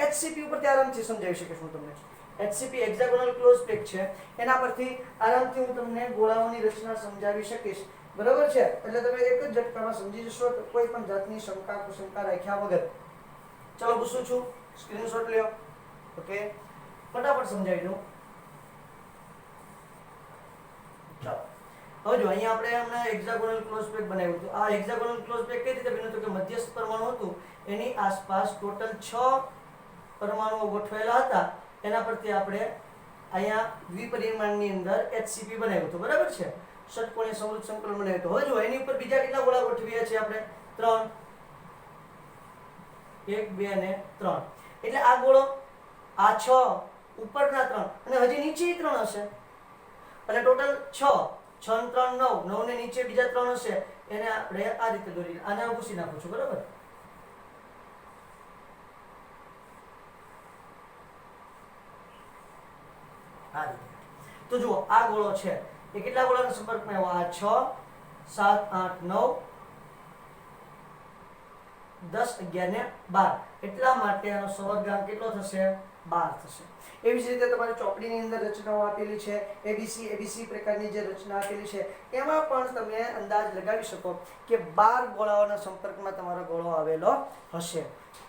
એચસીપી ઉપરથી આરામથી સમજાવી શકીશ હું તમને. એચસીપી હેક્સાગોનલ ક્લોઝ પેક છે, એના પરથી આરામથી હું તમને ગોળાઓની રચના સમજાવી શકીશ. બરાબર છે? એટલે તમે એક જ ઝટકામાં સમજી જશો, તો કોઈ પણ જાતની શંકા કુશંકા રાખ્યા વગર. ચલો પૂછું છું, સ્ક્રીનશોટ લ્યો. ઓકે, ફટાફટ સમજાવી દઉં. ચાલો હવે જો અહીંયા આપણે હમણાં હેક્સાગોનલ ક્લોઝ પેક બનાવ્યું હતું. આ હેક્સાગોનલ ક્લોઝ પેક કઈ રીતે બન્યું હતું? કે મધ્યસ્થ પરમાણુ હતું એની આસપાસ ટોટલ 6 પરમાણુઓ ગોઠવેલા હતા. એના પરથી આપણે અહીંયા દ્વિપરિમાણની અંદર HCP બનાવ્યું હતું. બરાબર છે? ષટકોણીય સમૃદ્ધ સંકલન બનાવ્યું હતું. હવે જો એની ઉપર બીજા કેટલા ગોળા ગોઠવ્યા છે આપણે? 3. 1 2 અને 3. એટલે આ ગોળો, આ 6, ઉપરના 3 અને હજી નીચે 3 હશે. એટલે ટોટલ 6. 6 ને 3 9. 9 ને નીચે બીજા 3 હશે. એને આપણે આ રીતે દોરી, આને હું પૂછી નાખું છું. બરાબર? આ રીતે. તો જુઓ, આ ગોળો છે એ કેટલા ગોળાના સંપર્કમાં આવ્યો? આ 6 7 8 9 10 11 ને 12. એટલા માટે આનો સવર્ગાંક કેટલો થશે? 12 થશે. એવી જ રીતે તમારી ચોપડીની અંદર રચનાઓ આપેલી છે. એબીસી પ્રકારની જે રચના આપેલી છે એમાં પણ તમે અંદાજ લગાવી શકો કે 12 ગોળાઓના સંપર્કમાં તમારો ગોળો આવેલો હશે.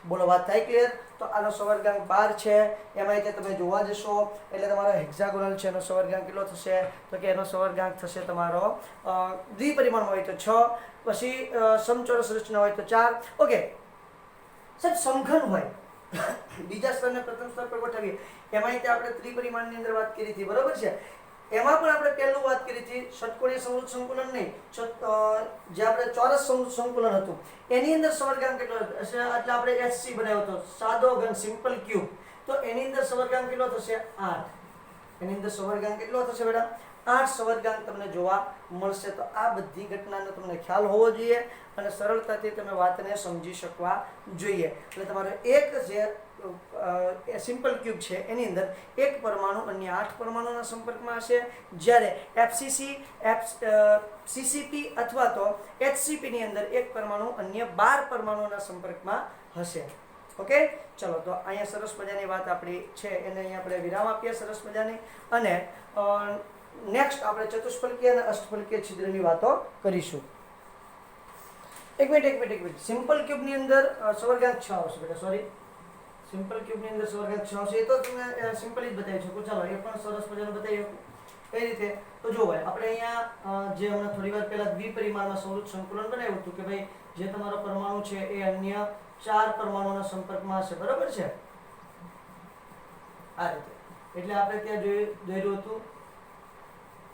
બોલો, વાત થાય ક્લિયર? તો આનો સવર્ગાંક 12 છે. એમાં તે તમે જોવા જશો એટલે તમારો હેક્સાગોનલ છે, એનો સવર્ગાંક કેટલો થશે? તો કે એનો સવર્ગાંક થશે તમારો દ્વિપરિમાણમાં હોય તો 6, પછી સમચોરસ રચના હોય તો 4. ઓકે સાહેબ, સમઘન હોય બીજા સ્તરને પ્રથમ સ્તર પર ગોઠવીએ. એમાં આપણે ત્રિપરિમાણની અંદર વાત કરી હતી. બરાબર છે? એમાં પણ આપણે પહેલું વાત કરી હતી ષટકોણીય સમૃદ્ધ સંકુલન નહીં, જે આપણે ચોરસ સમૃદ્ધ સંકુલન હતું એની અંદર સવર્ગાંક કેટલો હશે? એટલે આપણે HC બનાવ્યો હતો, સાદો ઘન, સિમ્પલ ક્યુબ. તો એની અંદર સવર્ગાંક કેટલો થશે? 8. એની અંદર સવર્ગાંક કેટલો થશે બેટા? 8 સવર્ગાંક તમને જોવા મળશે. તો આ બધી ઘટનાનો તમને ખ્યાલ હોવો જોઈએ અને સરળતાથી તમે વાતને સમજી શકવા જોઈએ. એટલે તમારે એક જે સિમ્પલ ક્યુબ છે એની અંદર એક પરમાણુ અન્ય 8 પરમાણુના સંપર્કમાં હશે. જ્યારે એફસીસી, સીસીપી અથવા તો એચસીપી ની અંદર એક પરમાણુ અન્ય 12 પરમાણુના સંપર્કમાં હશે. ઓકે, ચલો તો અહીંયા સરસ મજાની વાત આપણી છે એને અહીંયા આપણે વિરામ આપીએ સરસ મજાની. અને નેક્સ્ટ આપણે ચતુષ્ફલકીય અને અષ્ટફલકીય છિદ્રની વાતો કરીશું. એક મિનિટ. સિમ્પલ ક્યુબની અંદર સવર્ગાંક 6 આવશે બેટા. સોરી, સિમ્પલ ક્યુબની અંદર સવર્ગાંક 6 આવશે. એ તો તમે સિમ્પલ જ બતાવી શકો. ચાલો એ પણ સરસ મજાનું બતાવી શકું. કઈ રીતે? તો જો ભાઈ, આપણે અહીંયા જે હમણાં થોડી વાર પહેલા દ્વિપરિમાણમાં સમૃદ્ધ સંકુલન બનાવ્યું હતું કે ભાઈ જે તમારો પરમાણુ છે એ અન્ય 4 પરમાણુના સંપર્કમાં હશે. બરાબર છે? આ રીતે. એટલે આપણે ત્યાં દોર્યું હતું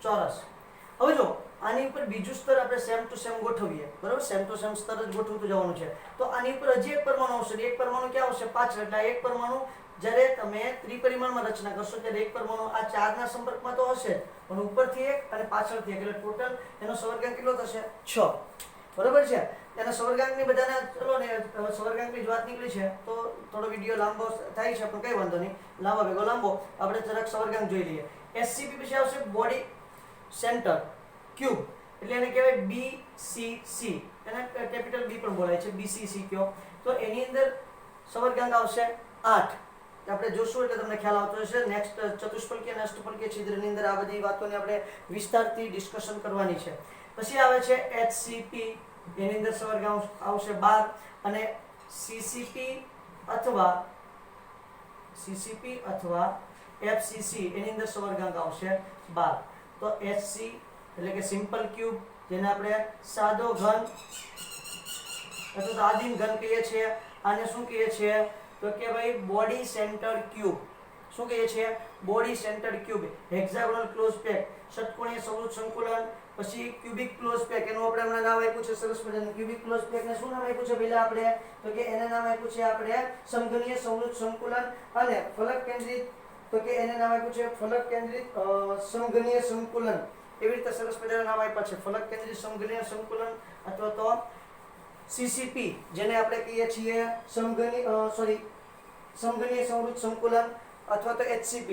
ચોરસ. હવે જો આની ઉપર બીજું સ્તર આપણે સેમ ટુ સેમ ગોઠવીએ. બરાબર? સેમ ટુ સેમ સ્તર જ ગોઠવતું જવાનું છે. તો આની ઉપર હજી એક પરમાણુ આવશે. એક પરમાણુ ક્યાં આવશે? પાછળ. એટલે એક પરમાણુ જ્યારે તમે ત્રિપરિમાણમાં રચના કરશો ત્યારે એક પરમાણુ આ 4 ના સંપર્કમાં તો હશે, પણ ઉપરથી એક અને પાછળથી એક. એટલે ટોટલ એનો સવર્ગાંક કેટલો થશે? 6. બરાબર છે? એના સવર્ગાંકની બધાના ચલો ને સવર્ગાંકની જ વાત નીકળી છે તો થોડો વિડીયો લાંબો થાય છે પણ કંઈ વાંધો નહીં. લાંબો ભેગો લાંબો આપણે જરાક સવર્ગાંક જોઈ લઈએ. એસસીપી પછી આવશે બોડી સેન્ટર ક્યુબ. એટલે એને કહેવાય BCC. એને કેપિટલ B પણ બોલાય છે, BCC કયો. તો એની અંદર સવર્ગાંક આવશે 8. આપણે જોશું એટલે તમને ખ્યાલ આવતો હશે. નેક્સ્ટ ચતુષ્ફલકીય અને અષ્ટફલકીય છિદ્રની અંદર આ બધી વાતોને આપણે વિસ્તારથી ડિસ્કશન કરવાની છે. પછી આવે છે HCP. એની અંદર સવર્ગાંક આવશે 12 અને CCP અથવા FCC એની અંદર સવર્ગાંક આવશે 12. તો HC એટલે કે સિમ્પલ ક્યુબ, જેને આપણે સાદો ઘન અથવા તો આદિમ ઘન કહીએ છીએ. આને શું કહીએ છીએ તો કે ભાઈ બોડી સેન્ટર્ડ ક્યુબ. શું કહીએ છીએ? Body centred cube. Hexagonal close pack, ષટકોણીય સમૃદ્ધ સંકુલન. પછી ક્યુબિક ક્લોઝ પેક, એનું આપણે હમણાં નામ આપ્યું છે સરસ મજાનું. ક્યુબિક ક્લોઝ પેક ને શું નામ આપ્યું છે પહેલા આપણે? તો કે એને નામ આપ્યું છે આપણે સમઘનીય સમૃદ્ધ સંકુલન. અને ફલક કેન્દ્રિત, તો કે એને નામ આપ્યું છે ફલક કેન્દ્રિત સમઘનીય સંકુલન. એવી રીતે સરસ મજાના નામ આપ્યા છે, ફલક કેન્દ્રિત સમઘનીય સંકુલન અથવા તો CCP, જેને આપણે કહીએ છીએ સમઘનીય સમૃદ્ધ સંકુલન, અથવા તો HCP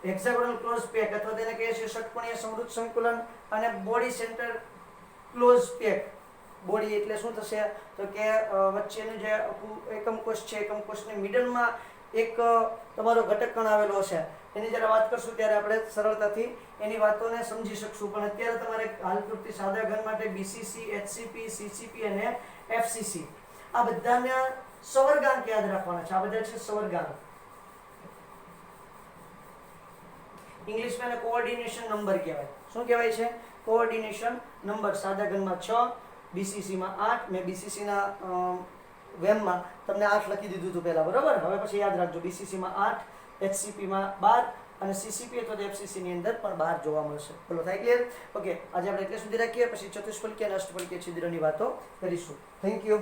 હેક્સાગોનલ ક્લોઝ પેક, અથવા તેને કહીએ છીએ ષટકોણીય સમૃદ્ધ સંકુલન. અને body centre close pack. Body એટલે શું થશે તો કે વચ્ચેનું જે એકમ કોષ છે, એકમ કોષની મિડલમાં એક તમારો ઘટક કણ આવેલો હશે. એની જ્યારે વાત કરશું ત્યારે આપણે સરળતાથી એની વાતોને સમજી શકશું. પણ અત્યારે તમારે હાલ પૂરતી સાદા ઘન માટે BCC, HCP, CCP અને FCC આ બધાના સવર્ગાંક યાદ રાખવાના છે. આ બધા છે સવર્ગાંક. ઇંગ્લિશમાં એને કોઓર્ડિનેશન નંબર કહેવાય. શું કહેવાય છે? Coordination number. સાદા ઘનમાં 6, BCC માં 8. મેં BCC ના વેમમાં તમને 8 લખી દીધું હતું પહેલા, બરોબર? હવે પછી યાદ રાખજો, BCC માં 8, HCP માં 12 અને CCP અથવા તો FCC ની અંદર પણ 12 જોવા મળશે. બોલો, થાય ક્લિયર? ઓકે, આજે આપણે એટલે સુધી રાખીએ, પછી ચતુષ્ફલકીય અને અષ્ટફલકીય છિદ્રની વાતો કરીશું. Thank you.